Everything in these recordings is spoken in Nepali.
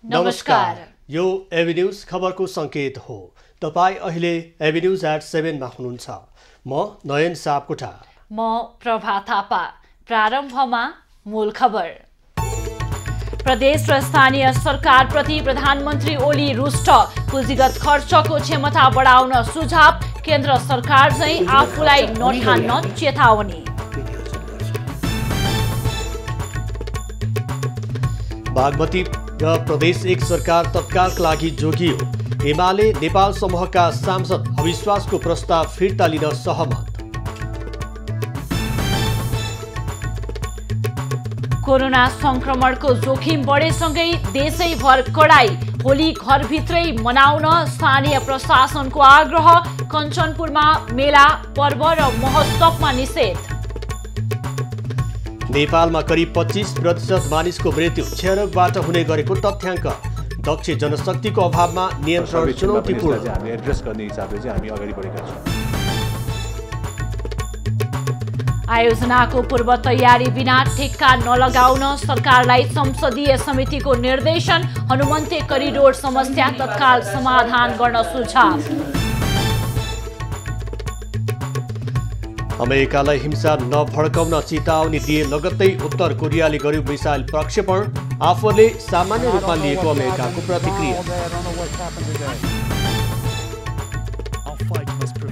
नमस्कार, यो एबी न्यूज खबरको संकेत हो। तपाई अहिले एबी न्यूज @7 मा हुनुहुन्छ। म नयन सापकोटा। म प्रभा थापा। प्रारम्भमा मूल खबर। प्रदेश र स्थानीय सरकार प्रति प्रधानमन्त्री ओली रुष्ट। पुँजीगत खर्चको क्षमता बढाउन सुझाव। केन्द्र सरकार चाहिँ आफूलाई नठान्न चेतावनी। बागमती र प्रदेश एक सरकार तत्कालका लागि जोगियो। एमाले नेपाल समूहका सांसद अविश्वासको प्रस्ताव फिर्ता लिन सहमत। कोरोना संक्रमणको जोखिम बढेसँगै देशैभर कडाई। होली घरभित्रै मनाउन स्थानीय प्रशासनको आग्रह। कञ्चनपुरमा मेला, पर्व र महोत्सवमा निषेध। नेपालमा करिब 25% मानिसको मृत्यु क्षयरोगबाट हुने गरेको तथ्याङ्क। दक्ष जनशक्तिको अभावमा नियन्त्रण चुनौतीपूर्ण। हामी एड्रेस गर्ने हिसाबले चाहिँ हामी अगाडि बढेका छौँ। आयोजनाको पूर्व तयारी बिना ठेक्का नलगाउन सरकारलाई संसदीय समितिको निर्देशन। हनुमन्ते करिडोर समस्या तत्काल समाधान गर्न सुझाव। अमेरिकालाई हिंसा नभड्काउन चेतावनी दिए लगत्तै उत्तर कोरियाले गर्यो मिसाइल प्रक्षेपण। आफूले सामान्य रूपमा लिएको अमेरिकाको प्रतिक्रिया।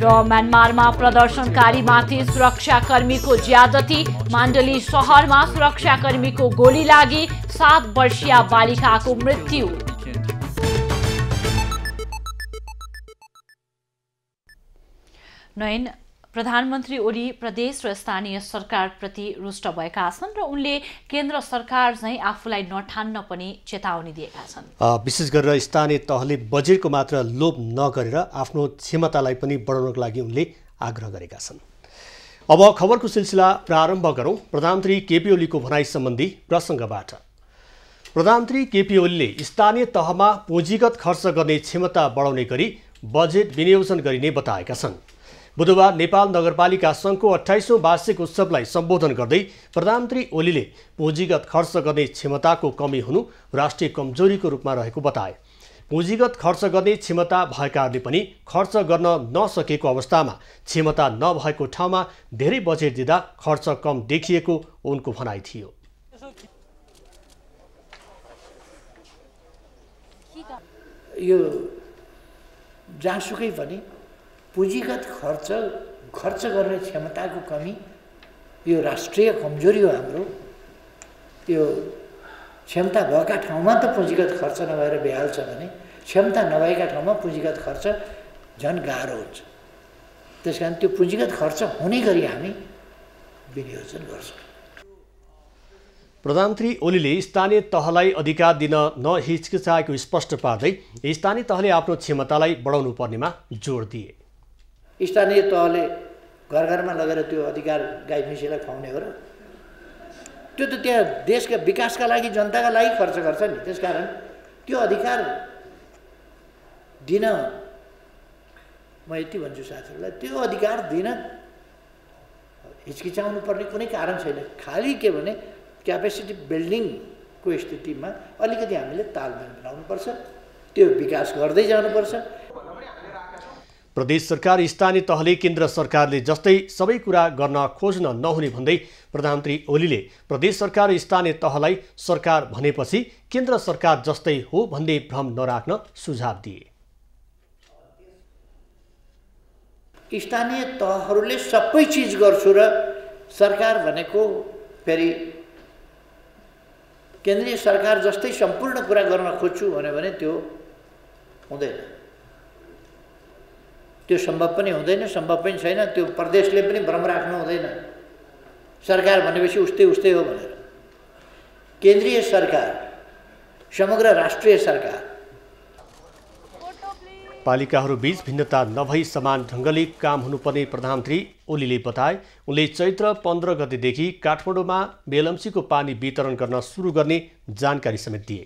र म्यानमारमा प्रदर्शनकारीमाथि सुरक्षाकर्मीको ज्यादती। माण्डली शहरमा सुरक्षाकर्मीको गोली लागि 7 वर्षीय बालिकाको मृत्यु। नयन, प्रधानमन्त्री ओली प्रदेश र स्थानीय सरकारप्रति रुष्ट भएका छन् र उनले केन्द्र सरकार चाहिँ आफूलाई नठान्न पनि चेतावनी दिएका छन्। विशेष गरेर स्थानीय तहले बजेटको मात्र लोभ नगरेर आफ्नो क्षमतालाई पनि बढाउनको लागि उनले आग्रह गरेका छन्। अब खबरको सिलसिला प्रारम्भ गरौँ प्रधानमन्त्री केपी ओलीको भनाइ सम्बन्धी प्रसङ्गबाट। प्रधानमन्त्री केपी ओलीले स्थानीय तहमा पुँजीगत खर्च गर्ने क्षमता बढाउने गरी बजेट विनियोजन गरिने बताएका छन्। बुधबार नेपाल नगरपालिका सङ्घको 28औं वार्षिक उत्सवलाई सम्बोधन गर्दै प्रधानमन्त्री ओलीले पुँजीगत खर्च गर्ने क्षमताको कमी हुनु राष्ट्रिय कमजोरीको रूपमा रहेको बताए। पुँजीगत खर्च गर्ने क्षमता भएकाहरूले पनि खर्च गर्न नसकेको अवस्थामा क्षमता नभएको ठाउँमा धेरै बजेट दिँदा खर्च कम देखिएको उनको भनाइ थियो। यो जहाँसुकै पनि पुँजीगत खर्च गर्ने क्षमताको कमी यो राष्ट्रिय कमजोरी हो हाम्रो। यो क्षमता भएका ठाउँमा त पुँजीगत खर्च नभएर बेहाल छ भने क्षमता नभएका ठाउँमा पुँजीगत खर्च झन् गाह्रो हुन्छ। त्यसकारण त्यो पुँजीगत खर्च हुने गरी हामी विनियोजन गर्छौँ। प्रधानमन्त्री ओलीले स्थानीय तहलाई अधिकार दिन नहिचकिचाएको स्पष्ट पार्दै स्थानीय तहले आफ्नो क्षमतालाई बढाउनु पर्नेमा जोड दिए। स्थानीय तहले घर घरमा लगेर त्यो अधिकार गाई भैँसीलाई खुवाउने हो र? त्यो त त्यहाँ देशका विकासका लागि जनताका लागि खर्च गर्छ नि। त्यसकारण त्यो अधिकार दिन म यति भन्छु साथीहरूलाई, त्यो अधिकार दिन हिचकिचाउनु पर्ने कुनै कारण छैन। खालि के भने क्यापेसिटी बिल्डिङको स्थितिमा अलिकति हामीले तालमेल बनाउनुपर्छ, त्यो विकास गर्दै जानुपर्छ। प्रदेश सरकार स्थानीय तहले केन्द्र सरकारले जस्तै सबै कुरा गर्न खोज्न नहुने भन्दै प्रधानमन्त्री ओलीले प्रदेश सरकार स्थानीय तहलाई सरकार भनेपछि केन्द्र सरकार जस्तै हो भन्ने भ्रम नराख्न सुझाव दिए। स्थानीय तहहरूले सबै चिज गर्छु र सरकार भनेको फेरि केन्द्रीय सरकार जस्तै सम्पूर्ण कुरा गर्न खोज्छु भने त्यो हुँदैन। त्यो सम्भव पनि हुँदैन, सम्भव पनि छैन। त्यो प्रदेशले पनि भ्रम राख्नु हुँदैन सरकार भनेपछि उस्तै उस्तै हो भनेर। केन्द्रीय सरकार समग्र राष्ट्रिय सरकार। पालिकाहरू बीच भिन्नता नभई समान ढङ्गले काम हुनुपर्ने प्रधानमन्त्री ओलीले बताए। उनले चैत्र 15 गतेदेखि काठमाडौँमा बेलम्चीको पानी वितरण गर्न सुरु गर्ने जानकारी समेत दिए।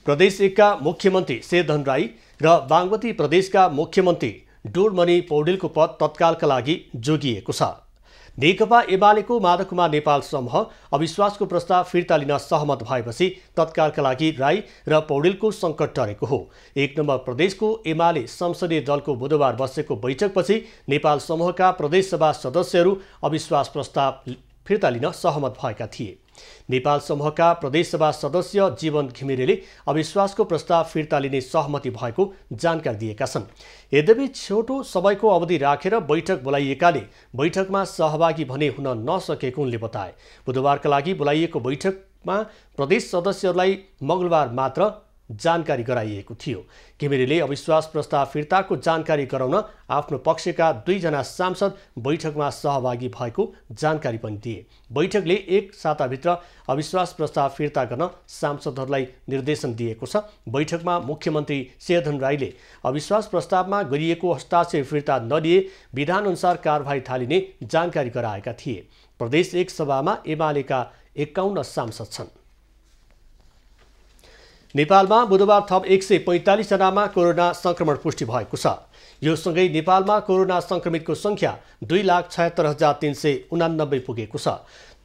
प्रदेश 1 का मुख्यमन्त्री शेरधन राई र बागमती प्रदेशका मुख्यमन्त्री डोरमणि पौडेलको पद तत्कालका लागि जोगिएको छ। नेकपा एमालेको माधव कुमार नेपाल समूह अविश्वासको प्रस्ताव फिर्ता लिन सहमत भएपछि तत्कालका लागि राई र पौडेलको सङ्कट टरेको हो। 1 नम्बर प्रदेशको एमाले संसदीय दलको बुधबार बसेको बैठकपछि नेपाल समूहका प्रदेशसभा सदस्यहरू अविश्वास प्रस्ताव फिर्ता लिन सहमत भएका थिए। नेपाल समूहका प्रदेशसभा सदस्य जीवन घिमिरेले अविश्वासको प्रस्ताव फिर्ता लिने सहमति भएको जानकारी दिएका छन्। यद्यपि छोटो समयको अवधि राखेर बैठक बोलाइएकाले बैठकमा सहभागी भने हुन नसकेको उनले बताए। बुधबारका लागि बोलाइएको बैठकमा प्रदेश सदस्यहरूलाई मङ्गलबार मात्र जानकारी गराइएको थियो। घिमिरेले अविश्वास प्रस्ताव फिर्ताको जानकारी गराउन आफ्नो पक्षका 2 जना सांसद बैठकमा सहभागी भएको जानकारी पनि दिए। बैठकले 1 साताभित्र अविश्वास प्रस्ताव फिर्ता गर्न सांसदहरूलाई निर्देशन दिएको छ। बैठकमा मुख्यमन्त्री शेरधन राईले अविश्वास प्रस्तावमा गरिएको हस्ताक्षर फिर्ता नलिए विधानअनुसार कारबाही थालिने जानकारी गराएका थिए। प्रदेश 1 सभामा एमालेका 51 सांसद छन्। नेपालमा बुधबार थप 145 जनामा कोरोना संक्रमण पुष्टि भएको छ। यो सँगै नेपालमा कोरोना संक्रमितको संख्या 2,76,389 पुगेको छ।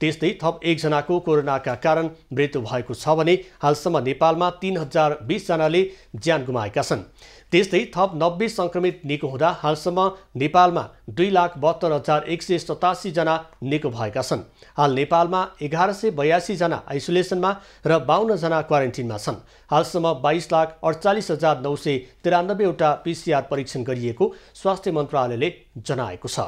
त्यस्तै थप 1 जनाको कोरोनाका कारण मृत्यु भएको छ भने हालसम्म नेपालमा 3020 जनाले ज्यान गुमाएका छन्। त्यस्तै थप 90 संक्रमित निको हुँदा हालसम्म नेपालमा 2,72,187 जना निको भएका छन्। हाल नेपालमा 1182 जना आइसोलेसनमा र 52 जना क्वारेन्टिनमा छन्। हालसम्म 22,48,993 वटा PCR परीक्षण गरिएको स्वास्थ्य मन्त्रालयले जनाएको छ।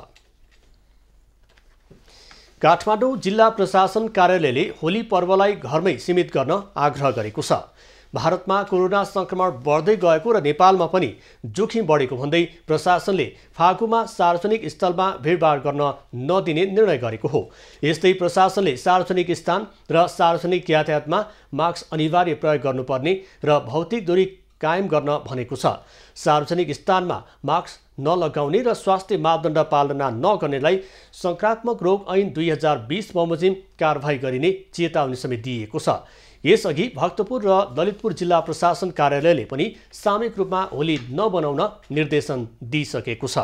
काठमाडौँ जिल्ला प्रशासन कार्यालयले होली पर्वलाई घरमै सीमित गर्न आग्रह गरेको छ। भारतमा कोरोना संक्रमण बढ्दै गएको र नेपालमा पनि जोखिम बढेको भन्दै प्रशासनले फागुमा सार्वजनिक स्थलमा भिडभाड गर्न नदिने निर्णय गरेको हो। यस्तै प्रशासनले सार्वजनिक स्थान र सार्वजनिक यातायातमा मास्क अनिवार्य प्रयोग गर्नुपर्ने र भौतिक दूरी कायम गर्न भनेको छ। सार्वजनिक स्थानमा मास्क नलगाउने र स्वास्थ्य मापदण्ड पालना नगर्नेलाई संक्रामक रोग ऐन 2020 बमोजिम कारबाही गरिने चेतावनी समेत दिएको छ। यसअघि भक्तपुर र ललितपुर जिल्ला प्रशासन कार्यालयले पनि सामूहिक रूपमा होली नबनाउन निर्देशन दिइसकेको छ।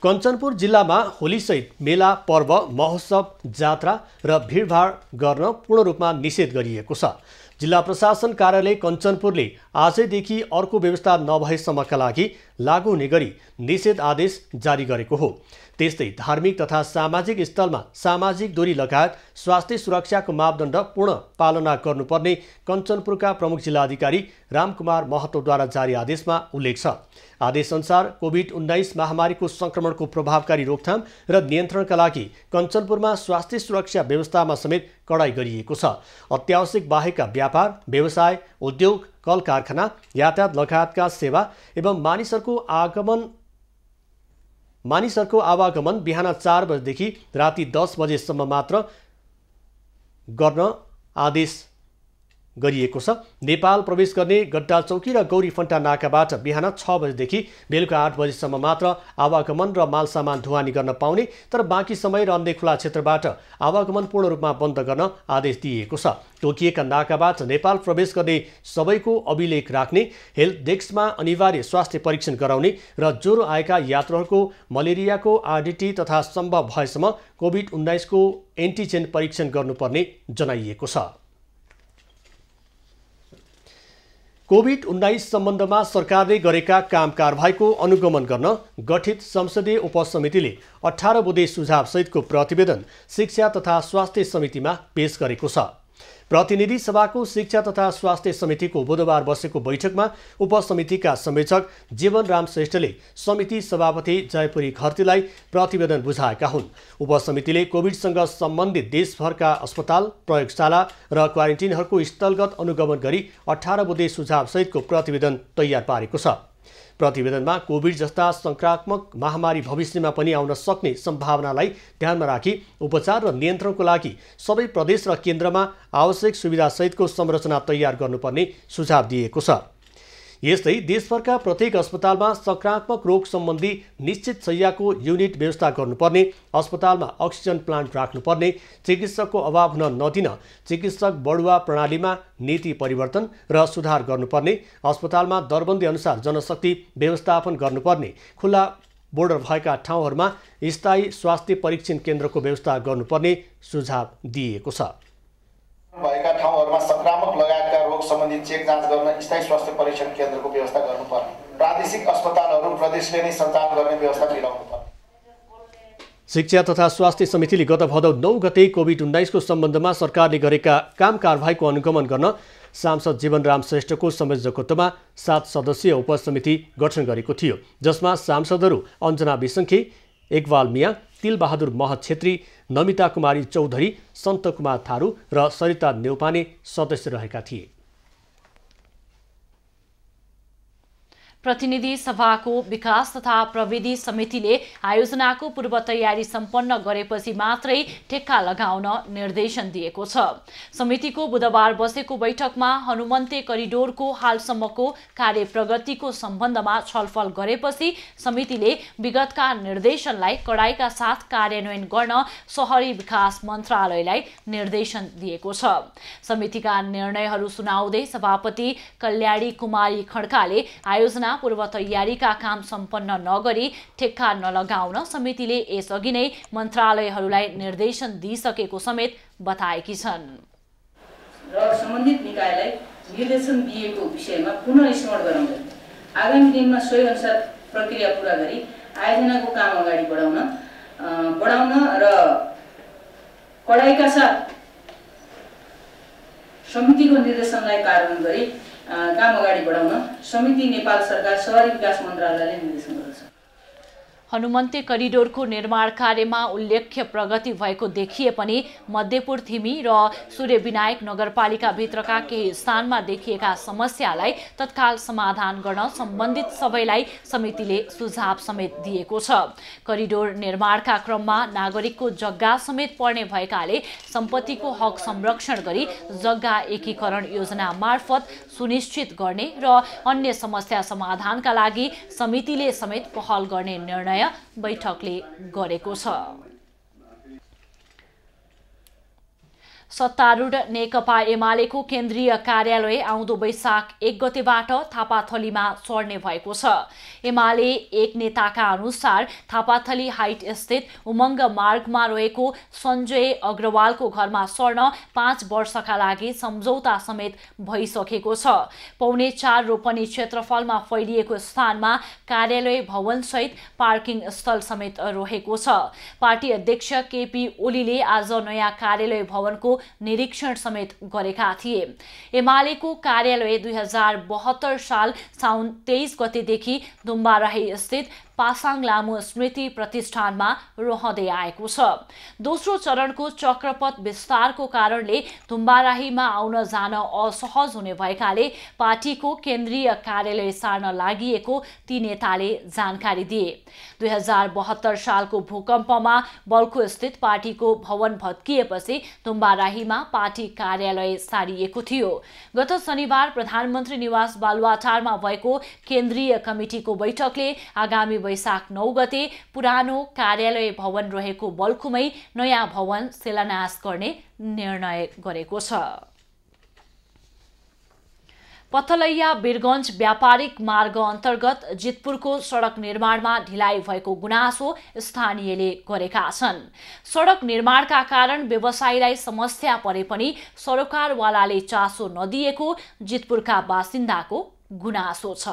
कञ्चनपुर जिल्लामा होलीसहित मेला, पर्व, महोत्सव, जात्रा र भिडभाड गर्न पूर्ण रूपमा निषेध गरिएको छ। जिल्ला प्रशासन कार्यालय कञ्चनपुरले आजैदेखि अर्को व्यवस्था नभएसम्मका लागि लागू हुने गरी निषेध आदेश जारी गरेको हो। त्यस्तै धार्मिक तथा सामाजिक स्थलमा सामाजिक दूरी लगायत स्वास्थ्य सुरक्षाको मापदण्ड पूर्ण पालना गर्नुपर्ने कञ्चनपुरका प्रमुख जिल्लाधिकारी रामकुमार महतोद्वारा जारी आदेशमा उल्लेख छ। आदेशअनुसार कोभिड-19 महामारीको संक्रमणको प्रभावकारी रोकथाम र नियन्त्रणका लागि कञ्चनपुरमा स्वास्थ्य सुरक्षा व्यवस्थामा समेत कडाई गरिएको छ। अत्यावश्यक बाहेकका व्यापार, व्यवसाय, उद्योग, कल कारखाना, यातायात लगायतका सेवा एवं मानिसहरूको आवागमन बिहान 4 बजेदेखि राति 10 बजेसम्म मात्र गर्न आदेश गरिएको छ। नेपाल प्रवेश गर्ने गड्डा चौकी र गौरी फन्टा नाकाबाट बिहान 6 बजेदेखि बेलुका 8 बजेसम्म मात्र आवागमन र मालसामान ढुवानी गर्न पाउने, तर बाँकी समय र अन्य खुला क्षेत्रबाट आवागमन पूर्ण रूपमा बन्द गर्न आदेश दिइएको छ। तोकिएका नाकाबाट नेपाल प्रवेश गर्ने सबैको अभिलेख राख्ने, हेल्थ डेस्कमा अनिवार्य स्वास्थ्य परीक्षण गराउने र ज्वरो आएका यात्रुहरूको मलेरियाको RDT तथा सम्भव भएसम्म कोभिड-19 को एन्टिजेन परीक्षण गर्नुपर्ने जनाइएको छ। कोभिड-19 सम्बन्धमा सरकारले गरेका काम कारबाहीको अनुगमन गर्न गठित संसदीय उपसमितिले 18 बुँदे सुझाव सहितको प्रतिवेदन शिक्षा तथा स्वास्थ्य समितिमा पेश गरेको छ। प्रतिनिधि सभाको शिक्षा तथा स्वास्थ्य समितिको बुधबार बसेको बैठकमा उपसमितिका संयोजक जीवनराम श्रेष्ठले समिति सभापति जयपुरी खर्तीलाई प्रतिवेदन बुझाएका हुन्। उपसमितिले कोभिडसँग सम्बन्धित देशभरका अस्पताल, प्रयोगशाला र क्वारेन्टिनहरूको स्थलगत अनुगमन गरी 18 बुँदे सुझाव सहितको प्रतिवेदन तयार पारेको छ। प्रतिवेदनमा कोभिड जस्ता संक्रामक महामारी भविष्यमा पनि आउन सक्ने सम्भावनालाई ध्यानमा राखी उपचार र नियन्त्रणको लागि सबै प्रदेश र केन्द्रमा आवश्यक सुविधा सहितको संरचना तयार गर्नुपर्ने सुझाव दिएको छ। यस्तै देशभरका प्रत्येक अस्पतालमा सकारात्मक रोग सम्बन्धी निश्चित शय्याको युनिट व्यवस्था गर्नुपर्ने, अस्पतालमा अक्सिजन प्लान्ट राख्नुपर्ने, चिकित्सकको अभाव हुन नदिन चिकित्सक बढुवा प्रणालीमा नीति परिवर्तन र सुधार गर्नुपर्ने, अस्पतालमा दरबन्दी अनुसार जनशक्ति व्यवस्थापन गर्नुपर्ने, खुला बोर्डर भएका ठाउँहरूमा स्थायी स्वास्थ्य परीक्षण केन्द्रको व्यवस्था गर्नुपर्ने सुझाव दिइएको छ। भएका ठाउँहरूमा संक्रामक लगायतका रोग सम्बन्धी चेक जाँच गर्न स्थायी स्वास्थ्य परीक्षण केन्द्रको व्यवस्था गर्नुपर्ने, प्रादेशिक अस्पतालहरू प्रदेशले नै सञ्चालन गर्ने व्यवस्था मिलाउनुपर्ने। शिक्षा तथा स्वास्थ्य समितिले गत भदौ 9 गते कोभिड-19 को सम्बन्धमा सरकारले गरेका काम कारबाहीको अनुगमन गर्न सांसद जीवनराम श्रेष्ठको संयोजकत्वमा 7 सदस्यीय उपसमिति गठन गरेको थियो, जसमा सांसदहरू अञ्जना विसङ्खे, एकवाल मिया, तिलबहादुर महत छेत्री, नमिता कुमारी चौधरी, सन्त कुमार थारू र सरिता नेउपाने सदस्य रहेका थिए। प्रतिनिधि सभाको विकास तथा प्रविधि समितिले आयोजनाको पूर्व तयारी सम्पन्न गरेपछि मात्रै ठेक्का लगाउन निर्देशन दिएको छ। समितिको बुधबार बसेको बैठकमा हनुमन्ते करिडोरको हालसम्मको कार्य प्रगतिको सम्बन्धमा छलफल गरेपछि समितिले विगतका निर्देशनलाई कडाइका साथ कार्यान्वयन गर्न शहरी विकास मन्त्रालयलाई निर्देशन दिएको छ। समितिका निर्णयहरू सुनाउँदै सभापति कल्याणी कुमारी खड्काले आयोजना पूर्व तयारीका काम सम्पन्न नगरी ठेक्का नलगाउन समितिले यसअघि नै मन्त्रालयहरूलाई निर्देशन दिइसकेको समेत बताएकी छन्। र सम्बन्धित निकायलाई निर्देशन दिएको विषयमा पुनः स्मरण गराउँदै आगामी दिनमा सोही अनुसार प्रक्रिया पूरा गरी आयोजनाको काम अगाडि बढाउन र कडाइका साथ समितिको निर्देशनलाई कार्यान्वयन गरी काम अगाडि बढाउन समिति नेपाल सरकार शहरी विकास मन्त्रालयले निर्देशन गर्दछ। हनुमन्ते करिडोरको निर्माण कार्यमा उल्लेख्य प्रगति भएको देखिए पनि मध्यपुर थिमी र सूर्यविनायक नगरपालिका भित्रका केही स्थानमा देखिएका समस्यालाई तत्काल समाधान गर्न सम्बन्धित सबैलाई समितिले सुझाव समेत दिएको छ। करिडोर निर्माणका क्रममा नागरिकको जग्गा समेत पर्ने भएकाले सम्पत्तिको हक संरक्षण गरी जग्गा एकीकरण योजना मार्फत सुनिश्चित गर्ने र अन्य समस्या समाधानका लागि समितिले समेत पहल गर्ने निर्णय बैठकले गरेको छ। सत्तारूढ नेकपा एमालेको केन्द्रीय कार्यालय आउँदो वैशाख 1 गतेबाट थापाथलीमा सर्ने भएको छ। एमाले एक नेताका अनुसार थापाथली हाइट स्थित उमङ्ग मार्गमा रहेको सञ्जय अग्रवालको घरमा सर्न 5 वर्षका लागि सम्झौता समेत भइसकेको छ। 4.25 रोपनी क्षेत्रफलमा फैलिएको स्थानमा कार्यालय भवनसहित पार्किङ स्थल समेत रहेको छ। पार्टी अध्यक्ष केपी ओलीले आज नयाँ कार्यालय भवनको निरीक्षण समेत गरेका थिए। एमालेको कार्यालय 2072 साल साउन 23 गतेदेखि दुम्बाराही स्थित पासाङ लामो स्मृति प्रतिष्ठानमा रहँदै आएको छ। दोस्रो चरणको चक्रपथ विस्तारको कारणले दुम्बाराहीमा आउन जान असहज हुने भएकाले पार्टीको केन्द्रीय कार्यालय सार्न लागिएको ती नेताले जानकारी दिए। 2072 सालको भूकम्पमा बल्खु स्थित पार्टीको भवन भत्किएपछि दुम्बाराहीमा पार्टी कार्यालय सारिएको थियो। गत शनिबार प्रधानमन्त्री निवास बालुवाटारमा भएको केन्द्रीय कमिटिको बैठकले आगामी वैशाख 9 गते पुरानो कार्यालय भवन रहेको बल्खुमै नयाँ भवन शिलान्यास गर्ने निर्णय गरेको छ। पथलैया वीरगञ्ज व्यापारिक मार्ग अन्तर्गत जितपुरको सडक निर्माणमा ढिलाइ भएको गुनासो स्थानीयले गरेका छन्। सडक निर्माणका कारण व्यवसायीलाई समस्या परे पनि सरकारवालाले चासो नदिएको जितपुरका बासिन्दाको गुनासो छ।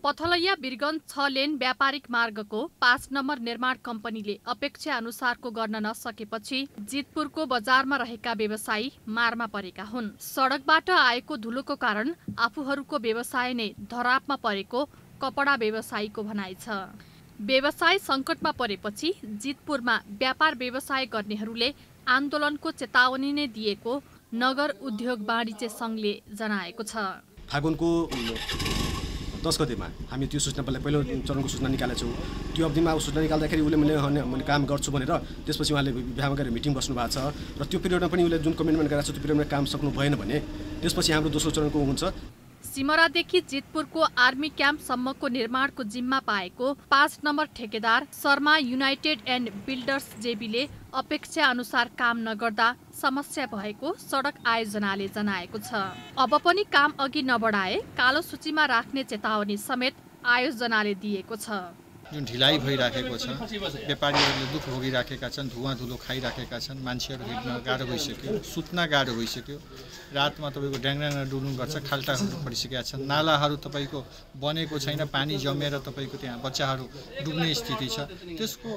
पथलैया वीरगञ्ज 6 लेन व्यापारिक मार्गको 5 नम्बर निर्माण कम्पनीले अपेक्षा अनुसारको गर्न नसकेपछि जितपुरको बजारमा रहेका व्यवसायी मारमा परेका हुन्। सडकबाट आएको धुलोको कारण आफूहरूको व्यवसाय नै धरापमा परेको कपडा व्यवसायीको भनाइ छ। व्यवसाय सङ्कटमा परेपछि जितपुरमा व्यापार व्यवसाय गर्नेहरूले आन्दोलनको चेतावनी नै दिएको नगर उद्योग वाणिज्य सङ्घले जनाएको छ। फागुनको 10 गतेमा हामी त्यो सूचना पहिलो चरणको सूचना निकालेका छौँ। त्यो अवधिमा सूचना निकाल्दाखेरि उसले मैले काम गर्छु भनेर त्यसपछि उहाँले बिहामा गएर मिटिङ बस्नु भएको छ र त्यो पिरियडमा पनि उसले जुन कमिटमेन्ट गरेको छ त्यो पिरियडमा काम सक्नु भएन भने त्यसपछि हाम्रो दोस्रो चरणको हुन्छ। सिमरादेखि जितपुरको आर्मी क्याम्पसम्मको निर्माणको जिम्मा पाएको 5 नम्बर ठेकेदार शर्मा युनाइटेड एन्ड बिल्डर्स जेबीले अपेक्षा अनुसार काम नगर्दा समस्या भएको सडक आयोजनाले जनाएको छ। अब पनि काम अघि नबढाए कालो सूचीमा राख्ने चेतावनी समेत आयोजनाले दिएको छ। जुन ढिलाइ भइराखेको छ, व्यापारीहरूले दुःख भोगिराखेका छन्, धुवा धुलो खाइराखेका छन्, मान्छेहरू हिँड्न गाह्रो भइसक्यो, सुत्न गाह्रो भइसक्यो, रातमा तपाईँको ड्याङड्याङ डुल्नु गर्छ, खाल्टाहरू परिसकेका छन्, नालाहरू तपाईँको बनेको छैन, पानी जमेर तपाईँको त्यहाँ बच्चाहरू डुब्ने स्थिति छ। त्यसको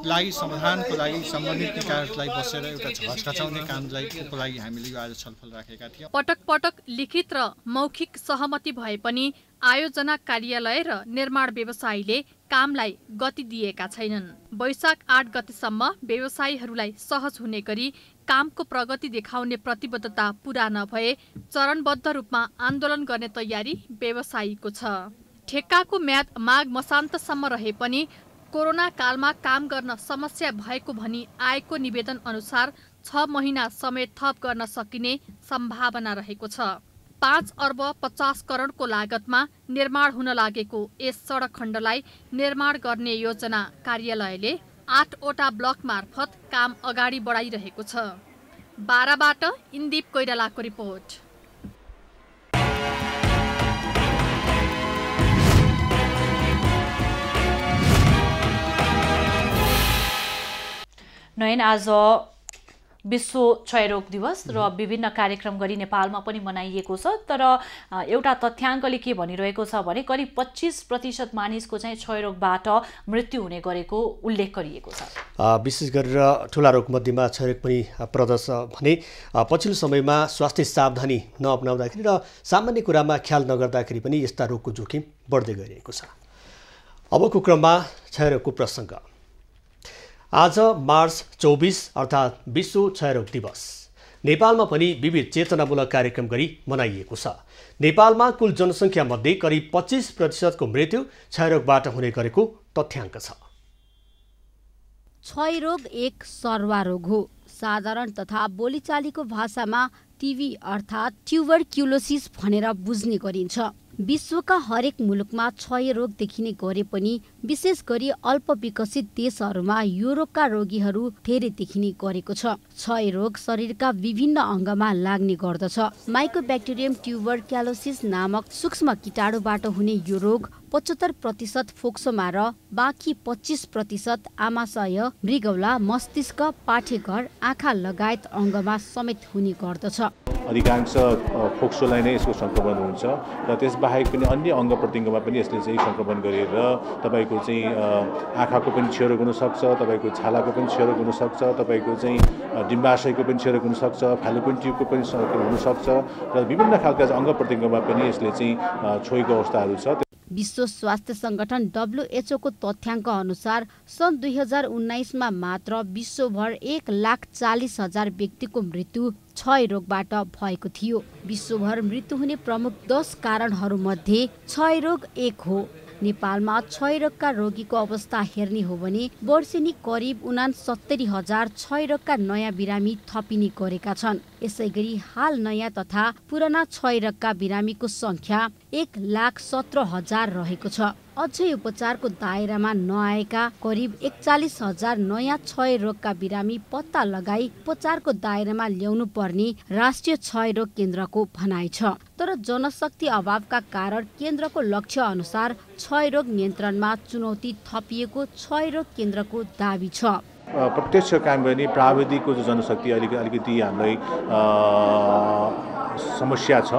लागि समाधानको लागि सम्बन्धित निकायहरूलाई बसेर एउटा झचकाउने कामको लागि हामीले यो आज छलफल राखेका थियौँ। पटक पटक लिखित र मौखिक सहमति भए पनि आयोजना कार्यालय र निर्माण व्यवसायीले कामलाई गति दिएका छैनन्। वैशाख 8 गतेसम्म व्यवसायीहरूलाई सहज हुने गरी कामको प्रगति देखाउने प्रतिबद्धता पूरा नभए चरणबद्ध रूपमा आन्दोलन गर्ने तयारी व्यवसायीको छ। ठेक्काको म्याद माघ मसान्तसम्म रहे पनि कोरोना कालमा काम गर्न समस्या भएको भनी आएको निवेदन अनुसार 6 महिना समय थप गर्न सकिने सम्भावना रहेको छ। 5 अर्ब 50 करोडको लागतमा निर्माण हुन लागेको यस सडक खण्डलाई निर्माण गर्ने योजना कार्यालयले 8 वटा ब्लक मार्फत काम अगाडि बढाइरहेको छ। बाराबाट इन्दीप कोइरालाको रिपोर्ट। नयन, आज विश्व क्षयरोग दिवस र विभिन्न कार्यक्रम गरी नेपालमा पनि मनाइएको छ, तर एउटा तथ्याङ्कले के भनिरहेको छ भने करिब 25% मानिसको चाहिँ क्षयरोगबाट मृत्यु हुने गरेको उल्लेख गरिएको छ। विशेष गरेर ठुला रोगमध्येमा क्षयरोग पनि पर्दछ भने पछिल्लो समयमा स्वास्थ्य सावधानी नअपनाउँदाखेरि र सामान्य कुरामा ख्याल नगर्दाखेरि पनि यस्ता रोगको जोखिम बढ्दै गइरहेको छ। अबको क्रममा क्षयरोगको प्रसङ्ग। आज मार्च 24 अर्थात् विश्व क्षयरोग दिवस नेपालमा पनि विविध चेतनामूलक कार्यक्रम गरी मनाइएको छ। नेपालमा कुल जनसङ्ख्या मध्ये करिब 25% मृत्यु क्षयरोगबाट हुने गरेको तथ्याङ्क छ। क्षयरोग एक सर्वारोग हो। साधारण तथा बोलीचालीको भाषामा टिबी अर्थात् ट्युबरक्युलोसिस भनेर बुझ्ने गरिन्छ। विश्वका हरेक मुलुकमा क्षयरोग देखिने गरे पनि विशेष गरी अल्प विकसित देशहरूमा यो रोगका रोगीहरू धेरै देखिने गरेको छ। क्षयरोग शरीरका विभिन्न अङ्गमा लाग्ने गर्दछ। माइकोब्याक्टेरियम ट्युबरक्युलोसिस नामक सूक्ष्म कीटाणुबाट हुने यो रोग 75% फोक्सोमा र बाँकी 25% आमाशय, मृगौला, मस्तिष्क, पाठेघर, आँखा लगायत अङ्गमा समेत हुने गर्दछ। अधिकांश फोक्सोलाई नै यसको सङ्क्रमण हुन्छ र त्यसबाहेक पनि अन्य अङ्ग प्रत्यङ्गमा पनि यसले चाहिँ सङ्क्रमण गरेर तपाईँको चाहिँ आँखाको पनि क्षयरोग हुनसक्छ, तपाईँको छालाको पनि क्षयरोग हुनसक्छ, तपाईँको चाहिँ डिम्बाशयको पनि क्षयरोग हुनसक्छ, फालोपिन ट्युबको पनि हुनसक्छ र विभिन्न खालका अङ्ग प्रत्यङ्गमा पनि यसले चाहिँ छोएको अवस्थाहरू छ। विश्व स्वास्थ्य संगठन WHO को तथ्याङ्क अनुसार सन् 2019 मा मात्र विश्वभर 1,40,000 व्यक्तिको मृत्यु क्षयरोगबाट भएको थियो। विश्वभर मृत्यु हुने प्रमुख 10 कारणहरू मध्ये क्षयरोग एक हो। नेपालमा क्षयरोगका रोगीको अवस्था हेर्ने हो भने वर्षेनी करिब 69,000 क्षयरोगका नयाँ बिरामी थपिने गरेका छन्। यसैगरी हाल नयाँ तथा पुराना क्षयरोगका बिरामीको संख्या 1,17,000 रहेको छ। अझै उपचारको दायरामा नआएका करिब 41,000 नयाँ क्षयरोगका बिरामी पत्ता लगाई उपचारको दायरामा ल्याउनु पर्ने राष्ट्रिय क्षयरोग केन्द्रको भनाइ छ। तर जनशक्ति अभावका कारण केन्द्रको लक्ष्य अनुसार क्षयरोग नियन्त्रणमा चुनौती थपिएको क्षयरोग केन्द्रको दाबी छ। प्रत्यक्ष काम गर्ने प्राविधिकको जनशक्ति अलिकति हामीलाई समस्या छ।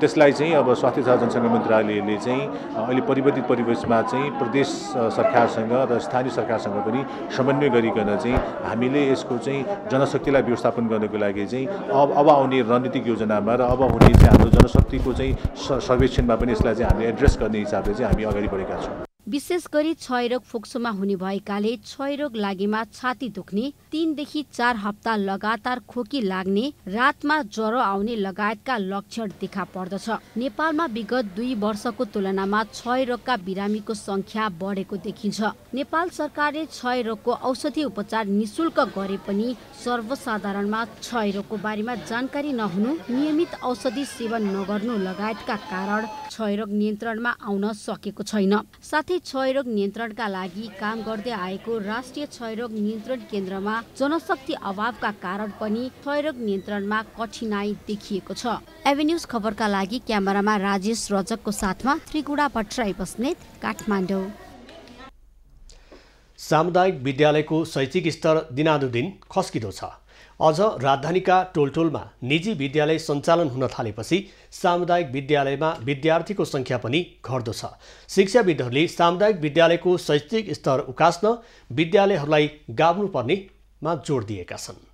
त्यसलाई चाहिँ अब स्वास्थ्य तथा जनसङ्ख्या मन्त्रालयले चाहिँ अहिले परिवर्तित परिवेशमा चाहिँ प्रदेश सरकारसँग र स्थानीय सरकारसँग पनि समन्वय गरिकन चाहिँ हामीले यसको चाहिँ जनशक्तिलाई व्यवस्थापन गर्नको लागि चाहिँ अब आउने रणनीतिक योजनामा र अब हुने चाहिँ हाम्रो जनशक्तिको चाहिँ सर्वेक्षणमा पनि यसलाई चाहिँ हामीले एड्रेस गर्ने हिसाबले चाहिँ हामी अगाडि बढेका छौँ। विशेष गरी क्षयरोग फोक्सोमा हुने भएकाले क्षयरोग लागेमा छाती दुख्ने, 3 देखि 4 हप्ता लगातार खोकी लाग्ने, रातमा ज्वरो आउने लगायतका लक्षण देखा पर्दछ। नेपालमा विगत 2 वर्षको तुलनामा क्षयरोगका बिरामीको संख्या बढेको देखिन्छ। नेपाल सरकारले क्षयरोगको औषधि उपचार निशुल्क गरे पनि सर्वसाधारणमा क्षयरोगको बारेमा जानकारी नहुनु, नियमित औषधि सेवन नगर्नु लगायतका कारण क्षयरोग नियन्त्रणमा आउन सकेको छैन। साथै क्षयरोग नियन्त्रणका लागि काम गर्दै आएको राष्ट्रिय क्षयरोग नियन्त्रण केन्द्रमा जनशक्ति अभावका कारण पनि क्षयरोग नियन्त्रणमा कठिनाई देखिएको छ। एभेन्यूज खबरका लागि क्यामेरामा राजेश रजकको साथमा त्रिगुडा भट्टराई बस्नेत, काठमाडौँ। सामुदायिक विद्यालयको शैक्षिक स्तर दिनानुदिन खस्किँदो छ। अझ राजधानीका टोलटोलमा निजी विद्यालय सञ्चालन हुन थालेपछि सामुदायिक विद्यालयमा विद्यार्थीको संख्या पनि घट्दो छ। शिक्षाविदहरूले सामुदायिक विद्यालयको शैक्षिक स्तर उकास्न विद्यालयहरूलाई गाभ्नुपर्नेमा जोड दिएका छन्।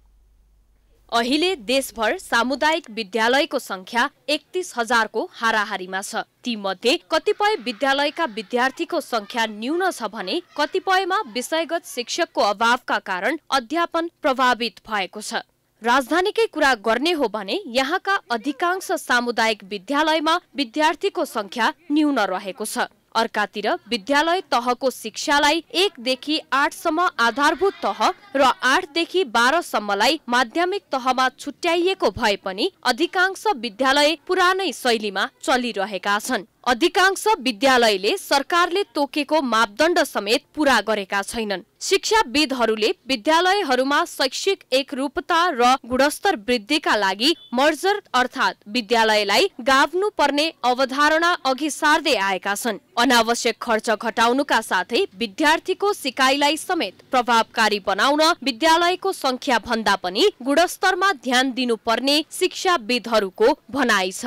अहिले देशभर सामुदायिक विद्यालयको संख्या 31,000 को हाराहारीमा छ। तीमध्ये कतिपय विद्यालयका विद्यार्थीको संख्या न्यून छ भने कतिपयमा विषयगत शिक्षकको अभावका कारण अध्यापन प्रभावित भएको छ। राजधानीकै कुरा गर्ने हो भने यहाँका अधिकांश सामुदायिक विद्यालयमा विद्यार्थीको संख्या न्यून रहेको छ। अर्कातिर विद्यालय तहको शिक्षालाई 1 देखि 8 सम्म आधारभूत तह र 8 देखि 12 सम्मलाई माध्यमिक तहमा छुट्याइएको भए पनि अधिकांश विद्यालय पुरानै शैलीमा चलिरहेका छन्। अधिकांश विद्यालयले सरकारले तोकेको मापदण्ड समेत पूरा गरेका छैनन्। शिक्षाविदहरूले विद्यालयहरूमा शैक्षिक एकरूपता र गुणस्तर वृद्धिका लागि मर्जर अर्थात् विद्यालयलाई गाभ्नु पर्ने अवधारणा अघि सार्दै आएका छन्। अनावश्यक खर्च घटाउनुका साथै विद्यार्थीको सिकाइलाई समेत प्रभावकारी बनाउन विद्यालयको संख्या भन्दा पनि गुणस्तरमा ध्यान दिनुपर्ने शिक्षाविदहरूको भनाइ छ।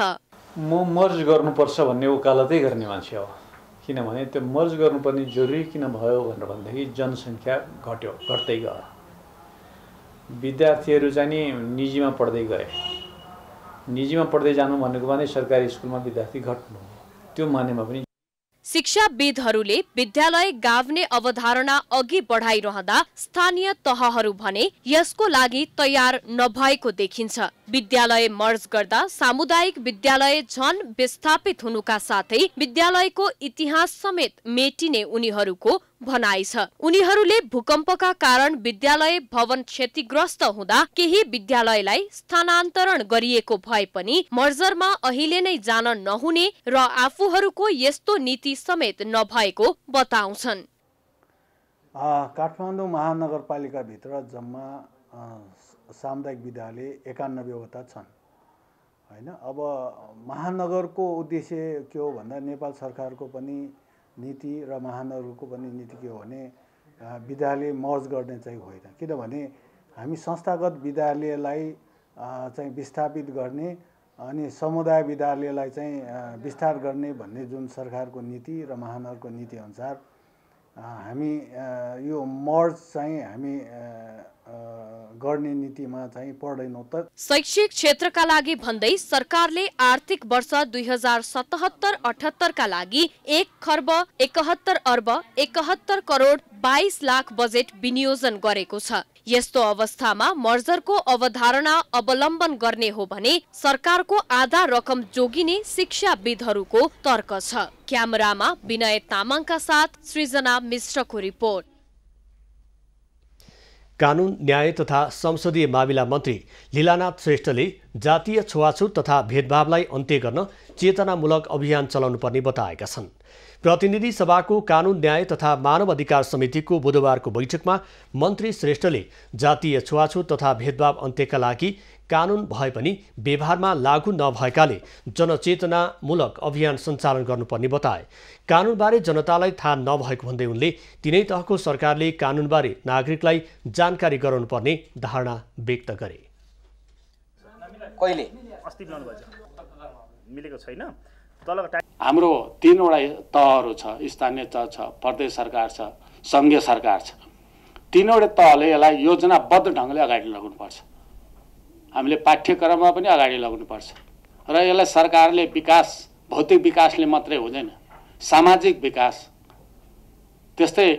म मर्ज गर्नुपर्छ भन्ने वकालतै गर्ने मान्छे हो, किनभने त्यो मर्ज गर्नुपर्ने जरुरी किन भयो भनेर भन्दाखेरि जनसङ्ख्या घट्दै गयो। विद्यार्थीहरू चाहिँ नि निजीमा पढ्दै गए। निजीमा पढ्दै जानु भनेको भने सरकारी स्कुलमा विद्यार्थी घट्नु हो, त्यो मानेमा पनि शिक्षाविदहरूले विद्यालय गाभ्ने अवधारणा अघि बढाइरहँदा स्थानीय तहहरू भने यसको लागि तयार नभएको देखिन्छ। विद्यालय मर्ज गर्दा सामुदायिक विद्यालय झन विस्थापित हुनुका साथै विद्यालयको इतिहास समेत मेटिने उनीहरूको भनाइ छ। उनीहरूले भूकम्पका कारण विद्यालय भवन क्षतिग्रस्त हुँदा केही विद्यालयलाई स्थानान्तरण गरिएको भए पनि मर्जरमा अहिले नै जान नहुने र आफूहरूको यस्तो नीति समेत नभएको बताउँछन्। काठमाडौँ महानगरपालिकाभित्र जम्मा सामुदायिक विद्यालय 91वटा छन् हैन। अब महानगरको उद्देश्य के हो भन्दा नेपाल सरकारको पनि नीति र महानगरको पनि नीति के हो भने विद्यालय मर्ज गर्ने चाहिँ होइन, किनभने हामी संस्थागत विद्यालयलाई चाहिँ विस्थापित गर्ने अनि समुदाय विद्यालयलाई चाहिँ विस्तार गर्ने भन्ने जुन सरकारको नीति र महानगरको नीति अनुसार हामी यो मर्ज चाहिँ हामी गर्ने नीतिमा चाहिँ पर्दैनौँ। त शैक्षिक क्षेत्रका लागि भन्दै सरकारले आर्थिक वर्ष 2077-78 का लागि 1,71,71,22,00,000 बजेट विनियोजन गरेको छ। यस्तो अवस्थामा मर्जरको अवधारणा अवलम्बन गर्ने हो भने सरकारको आधा रकम जोगिने शिक्षाविदहरूको तर्क छ। क्यामेरामा विनय तामाङका साथ सृजना मिश्रको रिपोर्ट। कानुन न्याय तथा संसदीय मामिला मन्त्री लीलानाथ श्रेष्ठले जातीय छुवाछुत तथा भेदभावलाई अन्त्य गर्न चेतनामूलक अभियान चलाउनु पर्ने बताएका छन्। प्रतिनिधि सभाको कानुन न्याय तथा मानव अधिकार समितिको बुधबारको बैठकमा मन्त्री श्रेष्ठले जातीय छुवाछुत तथा भेदभाव अन्त्यका लागि कानुन भए पनि व्यवहारमा लागू नभएकाले जनचेतनामूलक अभियान सञ्चालन गर्नुपर्ने बताए। कानुनबारे जनतालाई थाहा नभएको भन्दै उनले तिनै तहको सरकारले कानुनबारे नागरिकलाई जानकारी गराउनुपर्ने धारणा व्यक्त गरे। हाम्रो 3वटा तहहरू छ, स्थानीय तह छ, प्रदेश सरकार छ, सङ्घीय सरकार छ। 3वटा तहले यसलाई योजनाबद्ध ढङ्गले अगाडि लगाउनुपर्छ। हामीले पाठ्यक्रममा पनि अगाडि लगाउनुपर्छ र यसलाई सरकारले विकास भौतिक विकासले मात्रै हुँदैन, सामाजिक विकास त्यस्तै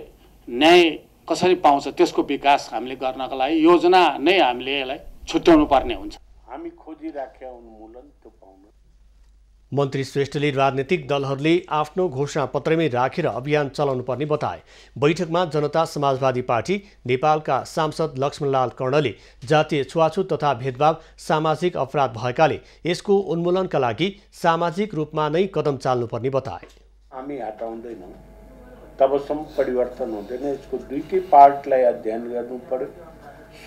न्याय कसरी पाउँछ त्यसको विकास हामीले गर्नका लागि योजना नै हामीले यसलाई छुट्याउनु पर्ने हुन्छ। हामी खोजिराखेका उन्मूलन त्यो पाउनु। मन्त्री श्रेष्ठले राजनीतिक दलहरूले आफ्नो घोषणा पत्रमै राखेर अभियान चलाउनु पर्ने बताए। बैठकमा जनता समाजवादी पार्टी नेपालका सांसद लक्ष्मणलाल कर्णले जातीय छुवाछुत तथा भेदभाव सामाजिक अपराध भएकाले यसको उन्मूलनका लागि सामाजिक रूपमा नै कदम चाल्नुपर्ने बताए। हामी हटाउँदैनौँ तबसम्म परिवर्तन हुँदैन। यसको दुईटै पार्टलाई अध्ययन गर्नु पर्यो,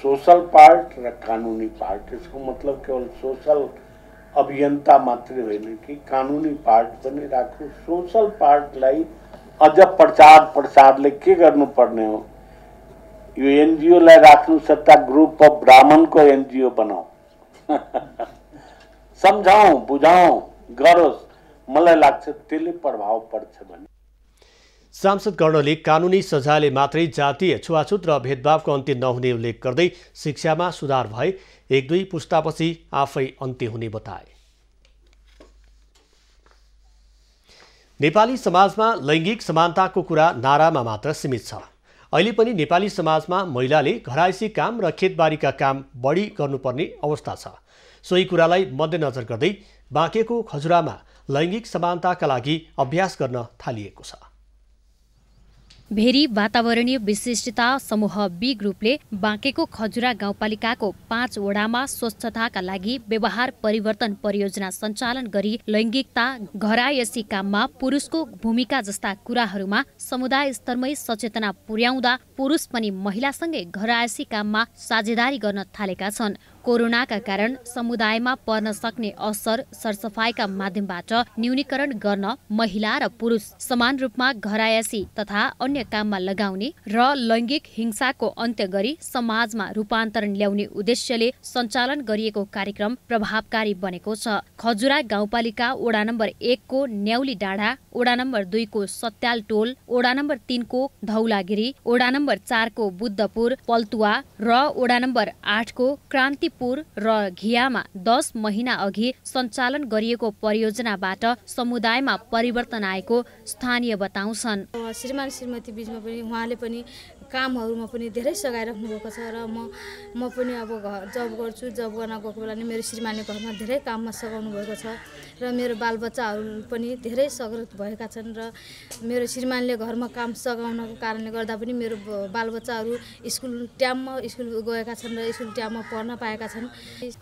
सोशल पार्ट र कानुनी पार्ट। यसको मतलब केवल सोशल अभियन्ता मात्रै होइन कि कानुनी पार्ट पनि राख्नु। सोशल पार्टलाई अझ प्रचारले के गर्नुपर्ने हो, यो एनजिओलाई राख्नु सट्टा ग्रुप अफ ब्राह्मणको एनजिओ बनाऊ, सम्झाऊ, बुझाऊ, गरोस्। मलाई लाग्छ त्यसले प्रभाव पर्छ भने। सांसद कर्णले कानुनी सजायले मात्रै जातीय छुवाछुत र भेदभावको अन्त्य नहुने उल्लेख गर्दै शिक्षामा सुधार भए 1-2 पुस्तापछि आफै अन्त्य हुने बताए। नेपाली समाजमा लैङ्गिक समानताको कुरा नारामा मात्र सीमित छ। अहिले पनि नेपाली समाजमा महिलाले घरायसी काम र खेतबारीका काम बढी गर्नुपर्ने अवस्था छ। सोही कुरालाई मध्यनजर गर्दै बाँकेको खजुरामा लैङ्गिक समानताका लागि अभ्यास गर्न थालिएको छ। भेरी वातावरणीय विशिष्टता समूह बी ग्रुपले बाँकेको खजुरा गाउँपालिकाको 5 वडामा स्वच्छताका लागि व्यवहार परिवर्तन परियोजना सञ्चालन गरी लैङ्गिकता, घरायसी काममा पुरुषको भूमिका जस्ता कुराहरूमा समुदाय स्तरमै सचेतना पुर्याउँदा पुरुष पनि महिलासँगै घरायसी काममा साझेदारी गर्न थालेका छन्। कोरोनाका कारण समुदायमा पर्न सक्ने असर सरसफाइका माध्यमबाट न्यूनीकरण गर्न महिला र पुरुष समान रूपमा घरायसी तथा अन्य काममा लगाउने र लैङ्गिक हिंसाको अन्त्य गरी समाजमा रूपान्तरण ल्याउने उद्देश्यले सञ्चालन गरिएको कार्यक्रम प्रभावकारी बनेको छ। खजुरा गाउँपालिका वडा नम्बर 1 को न्याउली डाँडा, वडा नम्बर 2 को सत्याल टोल, वडा नम्बर 3 को धौलागिरी, वडा नम्बर 4 को बुद्धपुर पल्तुवा र वडा नम्बर 8 को क्रान्तिपुर र घियामा 10 महिना अघि सञ्चालन गरिएको परियोजनाबाट समुदायमा परिवर्तन आएको स्थानीय बताउँछन्। श्रीमान श्रीमती बीचमा पनि उहाँले पनि कामहरूमा पनि धेरै सघाइराख्नु भएको छ र म पनि अब जब गर्छु, जब गर्न गएको बेला नि मेरो श्रीमानले घरमा धेरै काममा सघाउनु भएको छ र मेरो बालबच्चाहरू पनि धेरै सगरत भएका छन् र मेरो श्रीमानले घरमा काम सघाउनको कारणले गर्दा पनि मेरो बालबच्चाहरू स्कुल गएका छन् र स्कुल ट्याममा पढ्न पाएका छन्।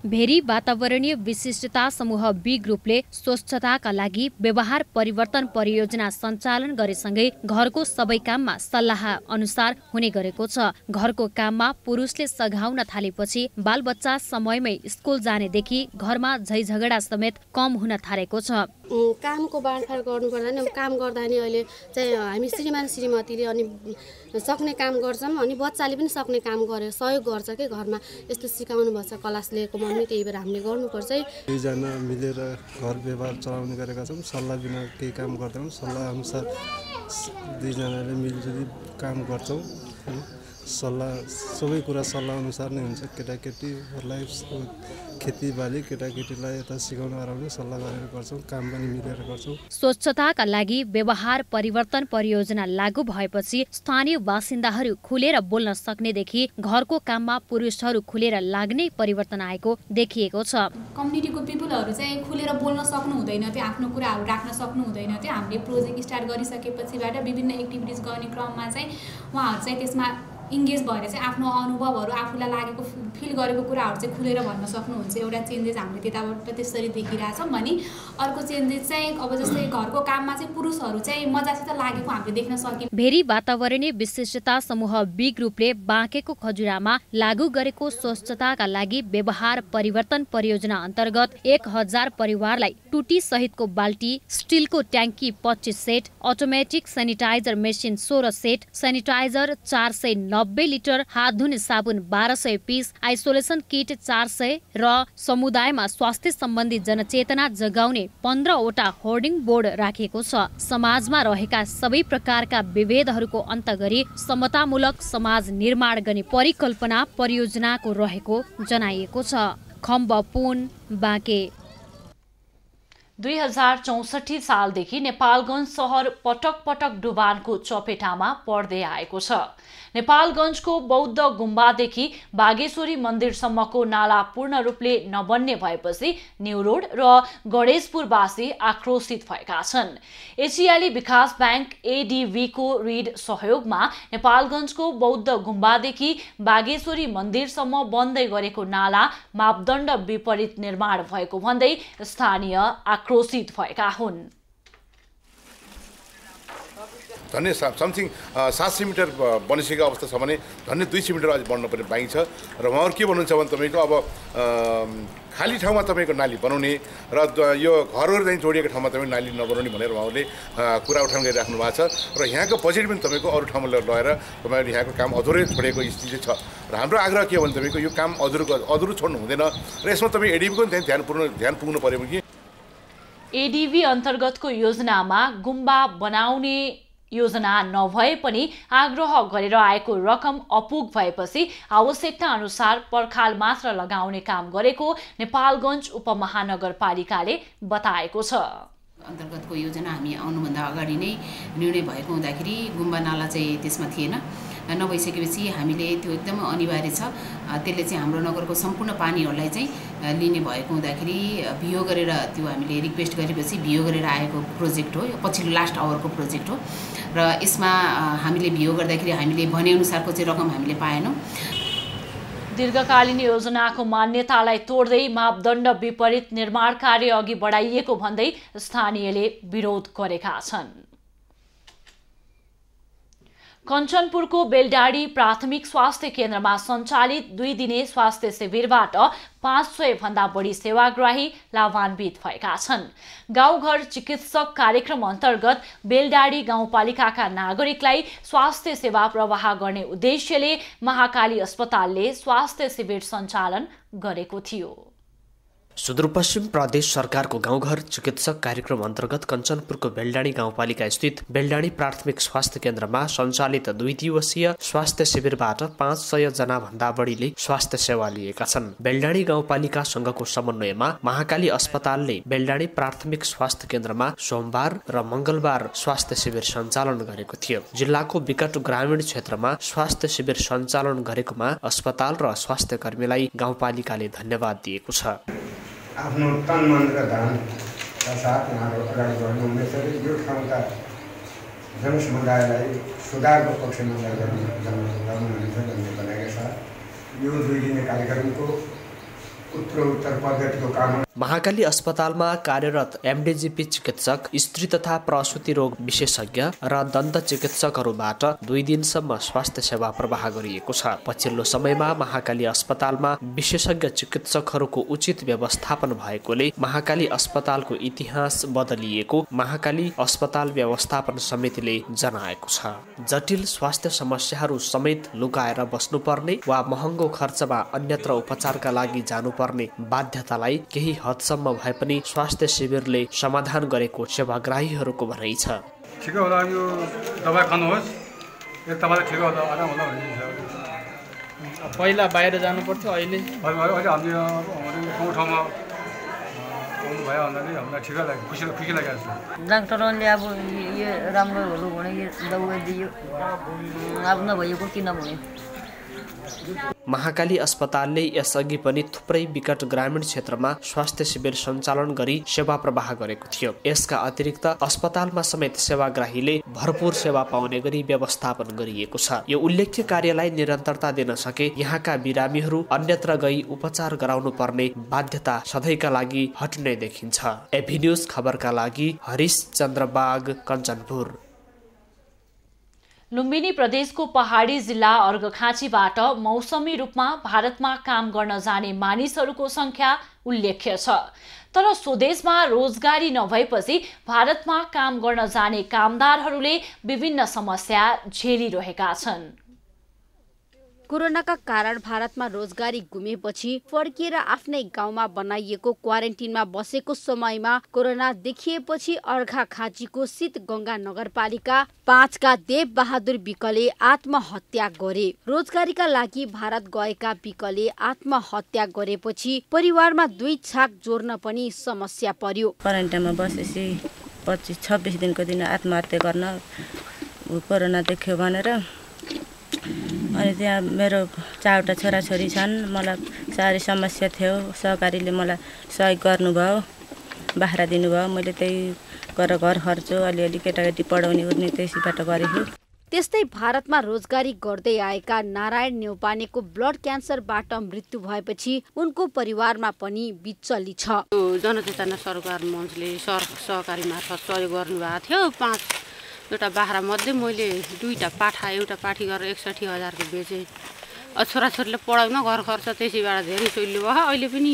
भेरी वातावरणीय विशिष्टता समूह बी ग्रुपले स्वच्छताका लागि व्यवहार परिवर्तन परियोजना सञ्चालन गरेसँगै घरको सबै काममा सल्लाह अनुसार हुने गरेको छ। घरको काममा पुरुषले सघाउन थालेपछि बालबच्चा समयमै स्कुल जानेदेखि घरमा झैझगडा समेत कम हुन थालेको छ। कामको बाँडफाँड गर्नुपर्दा नि काम गर्दा नि अहिले चाहिँ हामी श्रीमान श्रीमतीले अनि सक्ने काम गर्छौँ अनि बच्चाले पनि सक्ने काम गरेर सहयोग गर्छ कि घरमा यस्तो सिकाउनु भएको छ क्लास लिएको मम्मी, त्यही भएर हामीले गर्नुपर्छ है। दुईजना मिलेर घर व्यवहार चलाउने गरेका छौँ। सल्लाह बिना केही काम गर्दैनौँ। सल्लाह अनुसार दुईजनाले मिलजुली काम गर्छौँ। सल्लाह सबै कुरा सल्लाह अनुसार नै हुन्छ। केटाकेटीहरूलाई खेतीबाली केटाकेटीलाई यता सिकाउन हराउने सल्लाह गरेर गर्छौँ। काम पनि मिलेर गर्छौँ। स्वच्छताका लागि व्यवहार परिवर्तन परियोजना लागू भएपछि स्थानीय बासिन्दाहरू खुलेर बोल्न सक्नेदेखि घरको काममा पुरुषहरू खुलेर लाग्ने परिवर्तन आएको देखिएको छ। कम्युनिटीको पिपुलहरू चाहिँ खुलेर बोल्न सक्नु हुँदैन थियो, आफ्नो कुराहरू राख्न सक्नु हुँदैन थियो। हामीले प्रोजेक्ट स्टार्ट गरिसकेपछिबाट विभिन्न एक्टिभिटिज गर्ने क्रममा चाहिँ उहाँहरू चाहिँ त्यसमा इङ्गेज भएर चाहिँ आफ्नो अनुभवहरू आफूलाई लागेको फिल गरेको कुराहरू चाहिँ खुलेर भन्न सक्नुहुन्छ। एउटा चेन्जेस हामीले त्यताबाट त्यसरी देखिरहेछौँ भने अर्को चेन्जेस चाहिँ अब जस्तै घरको काममा चाहिँ पुरुषहरू चाहिँ मजासित लागेको हामीले देख्न सक्यौँ। भेरी वातावरणीय विशिष्टता समूह बी ग्रुपले बाँकेको खजुरामा लागू गरेको स्वच्छताका लागि व्यवहार परिवर्तन परियोजना अन्तर्गत 1000 परिवारलाई टुटी सहितको बाल्टी, स्टिलको ट्याङ्की 25 set, automatic sanitiser machine 16 set, sanitiser 490 litre, हात धुने साबुन 1200 पिस, आइसोलेसन किट 400 र समुदायमा स्वास्थ्य सम्बन्धी जनचेतना जगाउने 15 वटा होर्डिङ बोर्ड राखिएको छ। समाजमा रहेका सबै प्रकारका विभेदहरूको अन्त गरी समतामूलक समाज निर्माण गर्ने परिकल्पना परियोजनाको रहेको जनाइएको छ। खम्ब पुन बाँके। 2064 सालदेखि नेपालगञ्ज सहर पटक पटक डुबानको चपेटामा पर्दै आएको छ। नेपालगञ्जको बौद्ध गुम्बादेखि बागेश्वरी मन्दिरसम्मको नाला पूर्ण रूपले नबन्ने भएपछि न्यू रोड र गणेशपुरवासी आक्रोशित भएका छन्। एसियाली विकास ब्याङ्क एडीबीको ऋण सहयोगमा नेपालगञ्जको बौद्ध गुम्बादेखि बागेश्वरी मन्दिरसम्म बन्दै गरेको नाला मापदण्ड विपरीत निर्माण भएको भन्दै स्थानीय आक्रोशित भएका हुन्। झन्डै समथिङ 700 मिटर बनिसकेको अवस्था छ भने झन्डै 200 मिटर अझ बढ्नुपर्ने बाँकी छ र उहाँहरू के भन्नुहुन्छ भने तपाईँको अब खाली ठाउँमा तपाईँको नाली बनाउने र यो घरहरू चाहिँ जोडिएको ठाउँमा तपाईँको नाली नबनाउने भनेर उहाँहरूले कुरा उठान गरिराख्नु भएको छ र यहाँको बजेट पनि तपाईँको अरू ठाउँमा लगेर तपाईँहरू यहाँको काम अधुरै छोडेको स्थिति छ र हाम्रो आग्रह के हो भने तपाईँको यो काम अधुरो छोड्नु हुँदैन र यसमा तपाईँ एडिबीको पनि ध्यान पुग्नु पर्यो कि एडीबी अन्तर्गतको योजनामा गुम्बा बनाउने योजना नभए पनि आग्रह गरेर आएको रकम अपुग भएपछि आवश्यकता अनुसार पर्खाल मात्र लगाउने काम गरेको नेपालगञ्ज उपमहानगरपालिकाले बताएको छ। अन्तर्गतको योजना हामी आउनुभन्दा अगाडि नै निर्णय भएको हुँदाखेरि गुम्बा नाला चाहिँ त्यसमा थिएन। नभइसकेपछि हामीले त्यो एकदमै अनिवार्य छ। त्यसले चाहिँ हाम्रो नगरको सम्पूर्ण पानीहरूलाई चाहिँ लिने भएको हुँदाखेरि भियो गरेर त्यो हामीले रिक्वेस्ट गरेपछि भियो गरेर आएको प्रोजेक्ट हो। यो पछिल्लो लास्ट आवरको प्रोजेक्ट हो र यसमा हामीले भियो गर्दाखेरि हामीले भनेअनुसारको चाहिँ रकम हामीले पाएनौँ। दीर्घकालीन योजनाको मान्यतालाई तोड्दै मापदण्ड विपरीत निर्माण कार्य अघि बढाइएको भन्दै स्थानीयले विरोध गरेका छन्। कञ्चनपुरको बेलडाडी प्राथमिक स्वास्थ्य केन्द्रमा सञ्चालित 2 दिने स्वास्थ्य शिविरबाट 500 भन्दा बढी सेवाग्राही लाभान्वित भएका छन्। गाउँघर चिकित्सक कार्यक्रम अन्तर्गत बेलडाडी गाउँपालिकाका नागरिकलाई स्वास्थ्य सेवा प्रवाह गर्ने उद्देश्यले महाकाली अस्पतालले स्वास्थ्य शिविर सञ्चालन गरेको थियो। सुदूरपश्चिम प्रदेश सरकारको गाउँघर चिकित्सक कार्यक्रम अन्तर्गत कञ्चनपुरको बेलडाडी गाउँपालिका स्थित बेलडाडी प्राथमिक स्वास्थ्य केन्द्रमा सञ्चालित 2 दिवसीय स्वास्थ्य शिविरबाट 500 जना भन्दा बढीले स्वास्थ्य सेवा लिएका छन्। बेलडाडी गाउँपालिका संघको समन्वयमा महाकाली अस्पतालले बेलडाडी प्राथमिक स्वास्थ्य केन्द्रमा सोमबार र मंगलबार स्वास्थ्य शिविर सञ्चालन गरेको थियो। जिल्लाको विकट ग्रामीण क्षेत्रमा स्वास्थ्य शिविर सञ्चालन गरेकोमा अस्पताल र स्वास्थ्य कर्मीलाई गाउँपालिकाले धन्यवाद दिएको छ। आफ्नो तन मन र धनका साथ उहाँहरू अगाडि बढ्नुहुनेछ र यो ठाउँका जनसमुदायलाई सुधारको पक्षमा गर्नुहुनेछ भन्ने बनाएका छ। यो 2 दिने कार्यक्रमको उत्तरोत्तर पद्धतिको काम महाकाली अस्पतालमा कार्यरत एमडीजीपी चिकित्सक, स्त्री तथा प्रसुति रोग विशेषज्ञ र दन्त चिकित्सकहरूबाट 2 दिनसम्म स्वास्थ्य सेवा प्रवाह गरिएको छ। पछिल्लो समयमा महाकाली अस्पतालमा विशेषज्ञ चिकित्सकहरूको उचित व्यवस्थापन भएकोले महाकाली अस्पतालको इतिहास बदलिएको महाकाली अस्पताल व्यवस्थापन समितिले जनाएको छ। जटिल स्वास्थ्य समस्याहरू समेत लुकाएर बस्नुपर्ने वा महँगो खर्चमा अन्यत्र उपचारका लागि जानुपर्ने बाध्यतालाई केही हदसम्म भए पनि स्वास्थ्य शिविरले समाधान गरेको सेवाग्राहीहरूको भनाइ छ। ठिक होला, यो दबाई खानुहोस्, एक तपाईलाई ठिक होला, आराम होला भन्ने। पहिला बाहिर जानु पर्थ्यो, अहिले हामी गाउँ ठाउँमा आउनु भयो भन्दाखेरि हामीलाई ठिक लाग्यो, खुसी लागेको छ। डाक्टरले अब यो राम्रो होला भने यो दबाई दियो, अब नभएको किन भयो। महाकाली अस्पतालले यसअघि पनि थुप्रै विकट ग्रामीण क्षेत्रमा स्वास्थ्य शिविर सञ्चालन गरी सेवा प्रवाह गरेको थियो। यसका अतिरिक्त अस्पतालमा समेत सेवाग्राहीले भरपूर सेवा पाउने गरी व्यवस्थापन गरिएको छ। यो उल्लेख्य कार्यलाई निरन्तरता दिन सके यहाँका बिरामीहरू अन्यत्र गई उपचार गराउनु पर्ने बाध्यता सधैँका लागि हट्ने देखिन्छ। एभी न्यूज खबरका लागि हरिश चन्द्र बाग, कञ्चनपुर। लुम्बिनी प्रदेशको पहाडी जिल्ला अर्घखाँचीबाट मौसमी रूपमा भारतमा काम गर्न जाने मानिसहरूको संख्या उल्लेख्य छ। तर स्वदेशमा रोजगारी नभएपछि भारतमा काम गर्न जाने कामदारहरूले विभिन्न समस्या झेलिरहेका छन्। कोरोनाका कारण भारतमा रोजगारी गुमेपछि फर्किएर आफ्नै गाउँमा बनाइएको क्वारेन्टिनमा बसेको समयमा कोरोना देखिएपछि अर्घाखाँचीको शीतगंगा नगरपालिका 5 का देव बहादुर विकले आत्महत्या गरे। रोजगारीका लागि भारत गएका विकले आत्महत्या गरेपछि परिवारमा 2 छाक जोड्न पनि समस्या पर्यो। क्वारेन्टाइनमा बसेपछि 25-26 दिनको दिन आत्महत्या गर्न कोरोना देखियो भनेर अनि त्यहाँ मेरो 4वटा छोराछोरी छन्। मलाई साह्रै समस्या थियो। सहकारीले मलाई सहयोग गर्नुभयो, बाख्रा दिनुभयो। मैले त्यही गरेर घर खर्च अलिअलि केटाकेटी पढाउने उर्ने त्यसैबाट गरेको। त्यस्तै भारतमा रोजगारी गर्दै आएका नारायण न्यौपानेको ब्लड क्यान्सरबाट मृत्यु भएपछि उनको परिवारमा पनि बिचली छ। जनचेतना सरकार मञ्चले सहकारी मार्फत सहयोग गर्नुभएको थियो। 5वटा बाख्रा मध्ये मैले 2टा पाठा एउटा पाठी गरेर 61,000 को बेचेँ। छोराछोरीले पढाउन घर खर्च त्यसैबाट धेरै चल्यो भयो। अहिले पनि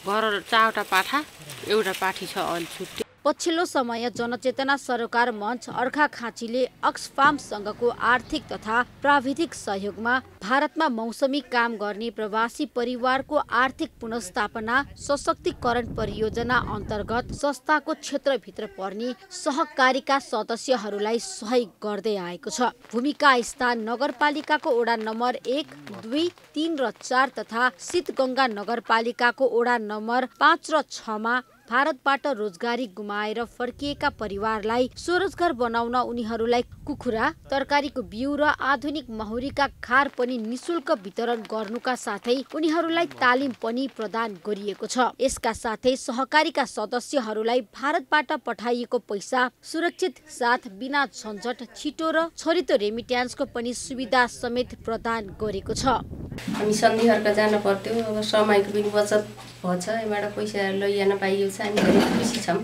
घर 4वटा पाठा एउटा पाठी छ अहिले छुट्टी। पछिल्लो समय जनचेतना सरोकार मञ्च अर्घाखाँचीले अक्सफार्मसँगको आर्थिक तथा प्राविधिक सहयोगमा भारतमा मौसमी काम गर्ने प्रवासी परिवारको आर्थिक पुनर्स्थापना सशक्तिकरण परियोजना अन्तर्गत संस्थाको क्षेत्रभित्र पर्ने सहकारीका सदस्यहरूलाई सहयोग गर्दै आएको छ। भूमिका स्थान नगरपालिकाको वडा नम्बर 1, 2, 3 र 4 तथा शीतगंगा नगरपालिकाको वडा नम्बर 5 र 6 मा भारतबाट रोजगारी गुमाएर फर्किएका परिवारलाई स्वरोजगार बनाउन उनीहरूलाई कुखुरा, तरकारीको बिउ र आधुनिक महुरीका खार पनि निशुल्क वितरण गर्नुका साथै उनीहरूलाई तालिम पनि प्रदान गरिएको छ। यसका साथै सहकारीका सदस्यहरूलाई भारतबाट पठाइएको पैसा सुरक्षित साथ बिना झन्झट छिटो र छरितो रेमिट्यान्सको पनि सुविधा समेत प्रदान गरेको छ। हामी सन्धिहरुका जान पर्थ्यो। अब समयको पनि बचत भन्छ। यबाट पैसा लैजान पाइयो छ। हामी धेरै खुसी छौँ।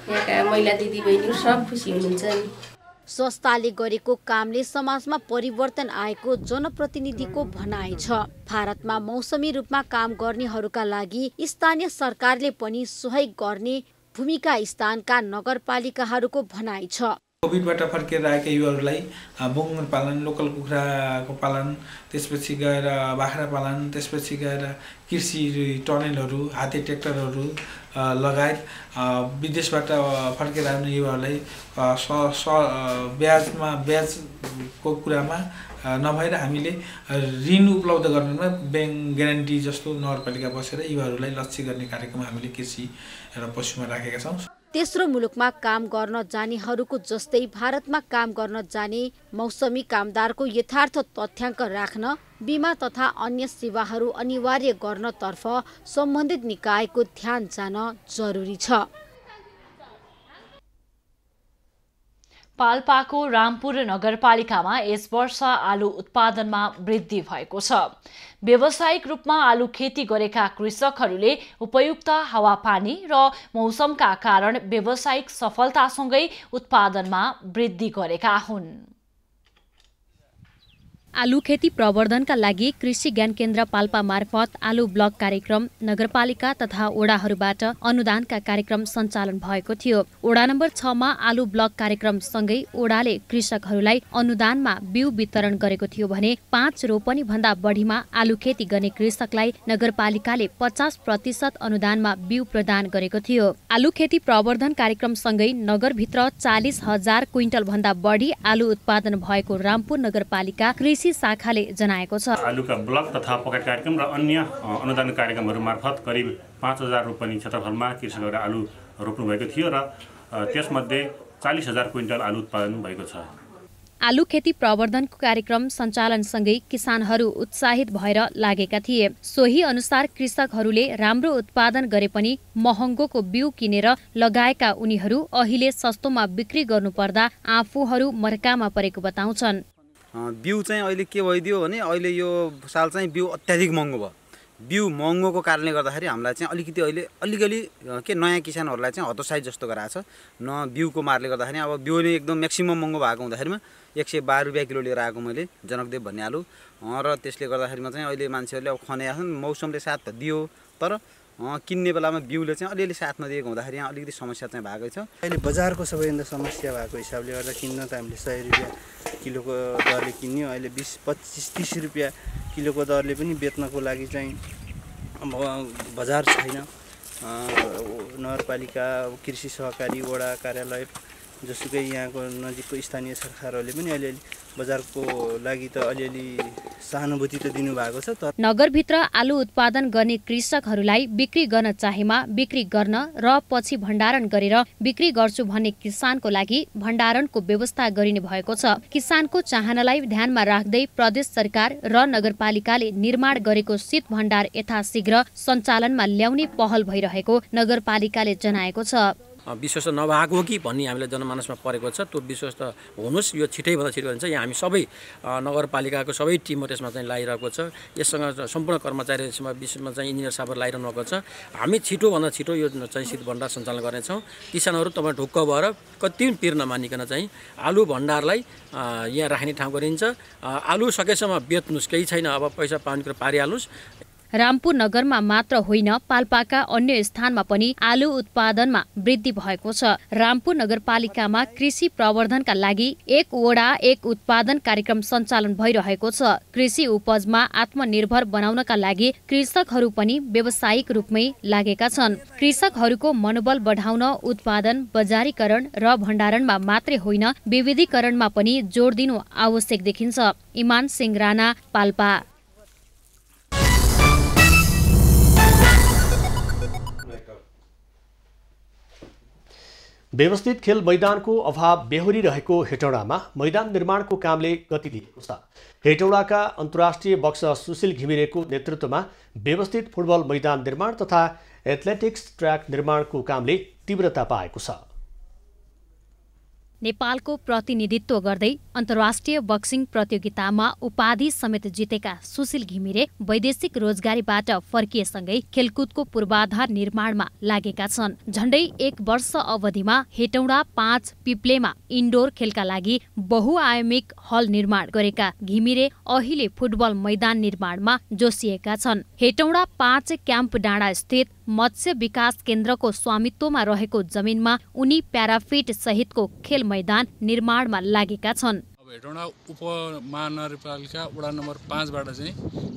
यहाँका महिला दिदीबहिनीहरू सब खुसी हुनुहुन्छ नि। संस्थाले गरेको कामले समाजमा परिवर्तन आएको जनप्रतिनिधिको भनाइ छ। भारतमा मौसमी रूपमा काम गर्नेहरूका लागि स्थानीय सरकारले पनि सहयोग गर्ने भूमिका स्थानका नगरपालिकाहरूको भनाइ छ। कोभिडबाट फर्केर आएका युवाहरूलाई बङ्गुर पालन, लोकल कुखुराको पालन, त्यसपछि गएर बाख्रा पालन, त्यसपछि गएर कृषि टनेलहरू, हाते ट्र्याक्टरहरू लगायत विदेशबाट फर्केर आउने युवाहरूलाई ब्याजको कुरामा नभएर हामीले ऋण उपलब्ध गर्नुमा ब्याङ्क ग्यारेन्टी जस्तो नगरपालिका बसेर युवाहरूलाई लक्ष्य गर्ने कार्यक्रम हामीले कृषि र पशुमा राखेका छौँ। तेस्रो मुलुकमा काम गर्न जानेहरूको जस्तै भारतमा काम गर्न जाने मौसमी कामदारको यथार्थ तथ्याङ्क राख्न बीमा तथा अन्य सेवाहरू अनिवार्य गर्नतर्फ सम्बन्धित निकायको ध्यान जान जरुरी छ। पाल्पाको रामपुर नगरपालिकामा यस वर्ष आलु उत्पादनमा वृद्धि भएको छ। व्यावसायिक रूपमा आलु खेती गरेका कृषकहरूले उपयुक्त हावापानी र मौसमका कारण व्यावसायिक सफलतासँगै उत्पादनमा वृद्धि गरेका हुन्। आलु खेती प्रवर्धनका लागि कृषि ज्ञान केन्द्र पाल्पा मार्फत आलु ब्लक कार्यक्रम नगरपालिका तथा वडाहरूबाट अनुदानका कार्यक्रम सञ्चालन भएको थियो। वडा नम्बर 6 मा आलु ब्लक कार्यक्रम सँगै वडाले कृषकहरूलाई अनुदानमा बिउ वितरण गरेको थियो भने 5 रोपनी भन्दा बढीमा आलु खेती गर्ने कृषकलाई नगरपालिकाले 50% अनुदानमा बिउ प्रदान गरेको थियो। आलु खेती प्रवर्धन कार्यक्रम सँगै नगरभित्र 40,000 क्विन्टल भन्दा बढी आलु उत्पादन भएको रामपुर नगरपालिका कृषि शाखाले जनाएको छ। आलुका ब्लक तथा पकेट कार्यक्रम र अन्य अनुदान कार्यक्रमहरू मार्फत करिब 5,000 रोपनी क्षेत्रफलमा कृषकहरूले आलु रोप्नु भएको थियो र त्यसमध्ये 40,000 क्विन्टल आलु उत्पादन भएको छ। आलु खेती प्रवर्धनको कार्यक्रम सञ्चालनसँगै किसानहरू उत्साहित भएर लागेका थिए। सोही अनुसार कृषकहरूले राम्रो उत्पादन गरे पनि महँगोको बिउ किनेर लगाएका उनीहरू अहिले सस्तोमा बिक्री गर्नुपर्दा आफूहरू मर्कामा परेको बताउँछन्। बिउ चाहिँ अहिले के भइदियो भने अहिले यो साल चाहिँ बिउ अत्याधिक महँगो भयो। बिउ महँगोको कारणले गर्दाखेरि हामीलाई चाहिँ अलिकति अहिले अलिअलि के नयाँ किसानहरूलाई चाहिँ हतोत्साहित जस्तो गराएको छ। न बिउको मारले गर्दाखेरि अब बिउ नै एकदम म्याक्सिमम महँगो भएको हुँदाखेरिमा 112 रुपियाँ किलो लिएर आएको मैले जनकदेव भन्ने आलु र त्यसले गर्दाखेरिमा चाहिँ अहिले मान्छेहरूले अब खनेका छन्। मौसमले साथ त दियो तर किन्ने बेलामा बिउले चाहिँ अलिअलि साथ नदिएको हुँदाखेरि यहाँ अलिकति समस्या चाहिँ भएकै छ। अहिले बजारको सबैभन्दा समस्या भएको हिसाबले गर्दा किन्न त हामीले 100 रुपियाँ किलोको दरले किन्यो। अहिले 20, 25, 30 रुपियाँ किलोको दरले पनि बेच्नको लागि चाहिँ बजार छैन। नगरपालिका, कृषि सहकारी वडा कार्यालय जसुकै यहाँको नजिकको स्थानीय सरकारहरूले पनि अलिअलि बजारको लागि त अलिअलि सहानुभूति त दिनुभएको छ। तर नगरभित्र आलु उत्पादन गर्ने कृषकहरूलाई बिक्री गर्न चाहेमा बिक्री गर्न र पछि भण्डारण गरेर बिक्री गर्छु भन्ने किसानको लागि भण्डारणको व्यवस्था गरिने भएको छ। किसानको चाहनालाई ध्यानमा राख्दै प्रदेश सरकार र नगरपालिकाले निर्माण गरेको शीत भण्डार यथाशीघ्र सञ्चालनमा ल्याउने पहल भइरहेको नगरपालिकाले जनाएको छ। विश्वास नभएको हो कि भन्ने हामीलाई जनमानसमा परेको छ। त्यो विश्वास त हुनुहोस्, यो छिटैभन्दा छिटो हुन्छ। यहाँ हामी सबै नगरपालिकाको सबै टिमहरू यसमा चाहिँ लागिरहेको छ। यससँग सम्पूर्ण कर्मचारी यसमा विशेषमा चाहिँ इन्जिनियर साहबहरू लागिरहनु भएको छ। हामी छिटोभन्दा छिटो यो चाहिँ शीत भण्डार सञ्चालन गर्नेछौँ। किसानहरू तपाईँ ढुक्क भएर कति पनि पिर नमानिकन चाहिँ आलु भण्डारलाई यहाँ राख्ने ठाउँ गरिन्छ। आलु सकेसम्म बेच्नुहोस्, केही छैन, अब पैसा पाउने कुरो पारिहाल्नुहोस्। रामपुर नगरमा मात्र होइन, पाल्पाका अन्य स्थानमा पनि आलु उत्पादनमा वृद्धि भएको छ। रामपुर नगरपालिकामा कृषि प्रवर्धनका लागि 1 वडा 1 उत्पादन कार्यक्रम सञ्चालन भइरहेको छ। कृषि उपजमा आत्मनिर्भर बनाउनका लागि कृषकहरू पनि व्यावसायिक रूपमै लागेका छन्। कृषकहरूको मनोबल बढाउन उत्पादन, बजारीकरण र भण्डारणमा मात्रै होइन, विविधीकरणमा पनि जोड दिनु आवश्यक देखिन्छ। इमान सिंह राणा, पाल्पा। व्यवस्थित खेल मैदानको अभाव बेहोरिरहेको हेटौडामा मैदान निर्माणको कामले गति लिएको छ। हेटौडाका अन्तर्राष्ट्रिय बक्सर सुशील घिमिरेको नेतृत्वमा व्यवस्थित फुटबल मैदान निर्माण तथा एथलेटिक्स ट्र्याक निर्माणको कामले तीव्रता पाएको छ। नेपालको प्रतिनिधित्व गर्दै अन्तर्राष्ट्रिय बक्सिङ प्रतियोगितामा उपाधि समेत जितेका सुशील घिमिरे वैदेशिक रोजगारीबाट फर्किएसँगै खेलकुदको पूर्वाधार निर्माणमा लागेका छन्। झण्डै 1 वर्ष अवधिमा हेटौडा 5 पिप्लेमा इन्डोर खेलका लागि बहुआयामिक हल निर्माण गरेका घिमिरे अहिले फुटबल मैदान निर्माणमा जोसिएका छन्। हेटौडा 5 क्याम्प डाँडा स्थित मत्स्य विकास केन्द्रको स्वामित्वमा रहेको जमिनमा उनी प्याराफिट सहितको खेल मैदान निर्माणमा लागेका छन्। हेटौडा उपमहानगरपालिका वडा नम्बर 5 बाट चाहिँ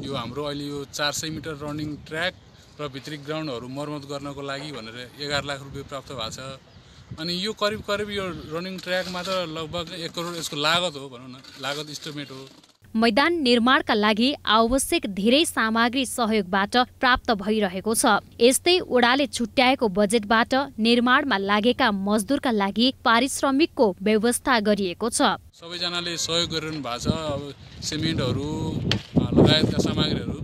यो हाम्रो अहिले यो 400 मिटर रनिङ ट्र्याक र भित्री ग्राउन्डहरू मर्मत गर्नको लागि भनेर 11 लाख रुपियाँ प्राप्त भएको छ। अनि यो करिब यो रनिङ ट्र्याकमा त लगभग 1 करोड यसको लागत हो भनौँ न, लागत इस्टिमेट हो। मैदान निर्माणका लागि आवश्यक धेरै सामग्री सहयोगबाट प्राप्त भइरहेको छ। यस्तै ओडाले छुट्याएको बजेटबाट निर्माणमा लागेका मजदुरका लागि पारिश्रमिकको व्यवस्था गरिएको छ। सबैजनाले सहयोग गरिरहनु भएको छ। अब सिमेन्टहरू लगायतका सामग्रीहरू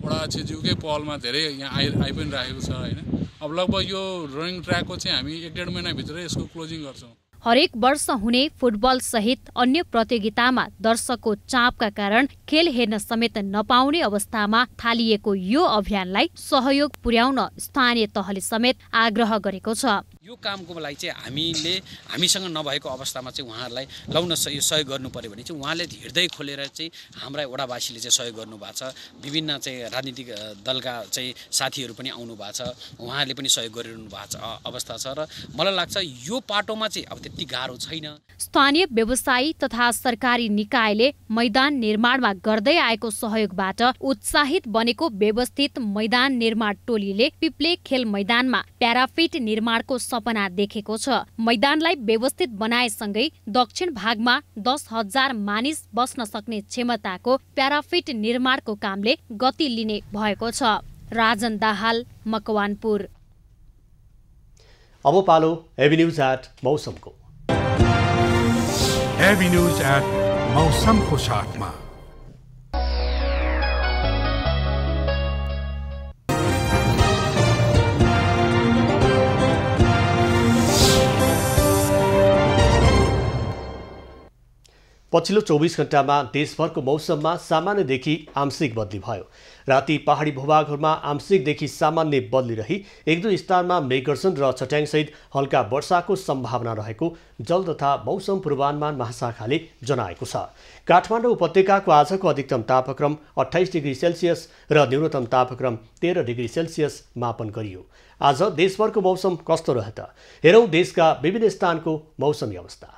ओडा छेउकै पहलमा धेरै यहाँ आइ पनि राखेको छ हैन। अब लगभग यो रनिङ ट्र्याकको चाहिँ हामी 1.5 महिनाभित्रै यसको क्लोजिङ गर्छौँ। हरेक वर्ष हुने फुटबल सहित अन्य प्रतियोगितामा दर्शकको चापका कारण खेल हेर्न समेत नपाउने अवस्थामा थालिएको यो अभियानलाई सहयोग पुर्याउन स्थानीय तहले समेत आग्रह गरेको छ। यो कामको लागि चाहिँ हामीसँग नभएको अवस्थामा चाहिँ उहाँहरूलाई लाउन सहयोग गर्नु पर्यो भने चाहिँ उहाँले हृदय खोलेर चाहिँ हाम्रा वडावासीले चाहिँ सहयोग गर्नुभएको छ। विभिन्न चाहिँ राजनीतिक दलका चाहिँ साथीहरू पनि आउनु भएको छ, उहाँहरूले पनि सहयोग गरिरहनु भएको अवस्था छ र मलाई लाग्छ यो पाटोमा चाहिँ अब त्यति गाह्रो छैन। स्थानीय व्यवसायी तथा सरकारी निकायले मैदान निर्माणमा गर्दै आएको सहयोगबाट उत्साहित बनेको व्यवस्थित मैदान निर्माण टोलीले पिप्ले खेल मैदानमा प्याराफिट निर्माणको सपना देखेको छ। मैदानलाई व्यवस्थित बनाएसँगै दक्षिण भागमा 10,000 मानिस बस्न सक्ने क्षमताको प्याराफिट निर्माणको कामले गति लिने भएको छ। राजन दाहाल, मकवानपुर। अब पालो एबी न्यूज एट मौसमको। एबी न्यूज एट मौसमको साथमा पछिल्लो 24 घण्टामा देशभरको मौसममा सामान्यदेखि आंशिक बदली भयो। राति पहाडी भूभागहरूमा आंशिकदेखि सामान्य बदली रही 1-2 स्थानमा मेघगर्जन र चट्याङसहित हल्का वर्षाको सम्भावना रहेको जल तथा मौसम पूर्वानुमान महाशाखाले जनाएको छ। काठमाडौँ उपत्यकाको आजको अधिकतम तापक्रम 28 डिग्री सेल्सियस र न्यूनतम तापक्रम 13 डिग्री सेल्सियस मापन गरियो। आज देशभरको मौसम कस्तो रह्यो त? हेरौँ देशका विभिन्न स्थानको मौसमी अवस्था।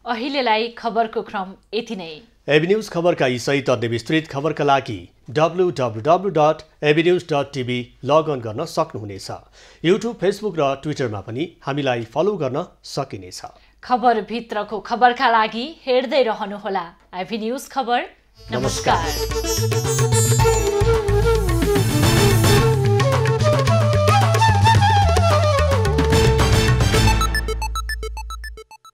अहिलेलाई खबरको क्रम यति नै। एबी न्यूज खबरका यी सहित अन्य विस्तृत खबरका लागि www.abnews.tv लगअन गर्न सक्नुहुनेछ। युट्युब, फेसबुक र ट्विटरमा पनि हामीलाई फलो गर्न सकिनेछ। खबरभित्रको खबरका लागि हेर्दै रहनुहोला एबी न्यूज खबर। नमस्कार।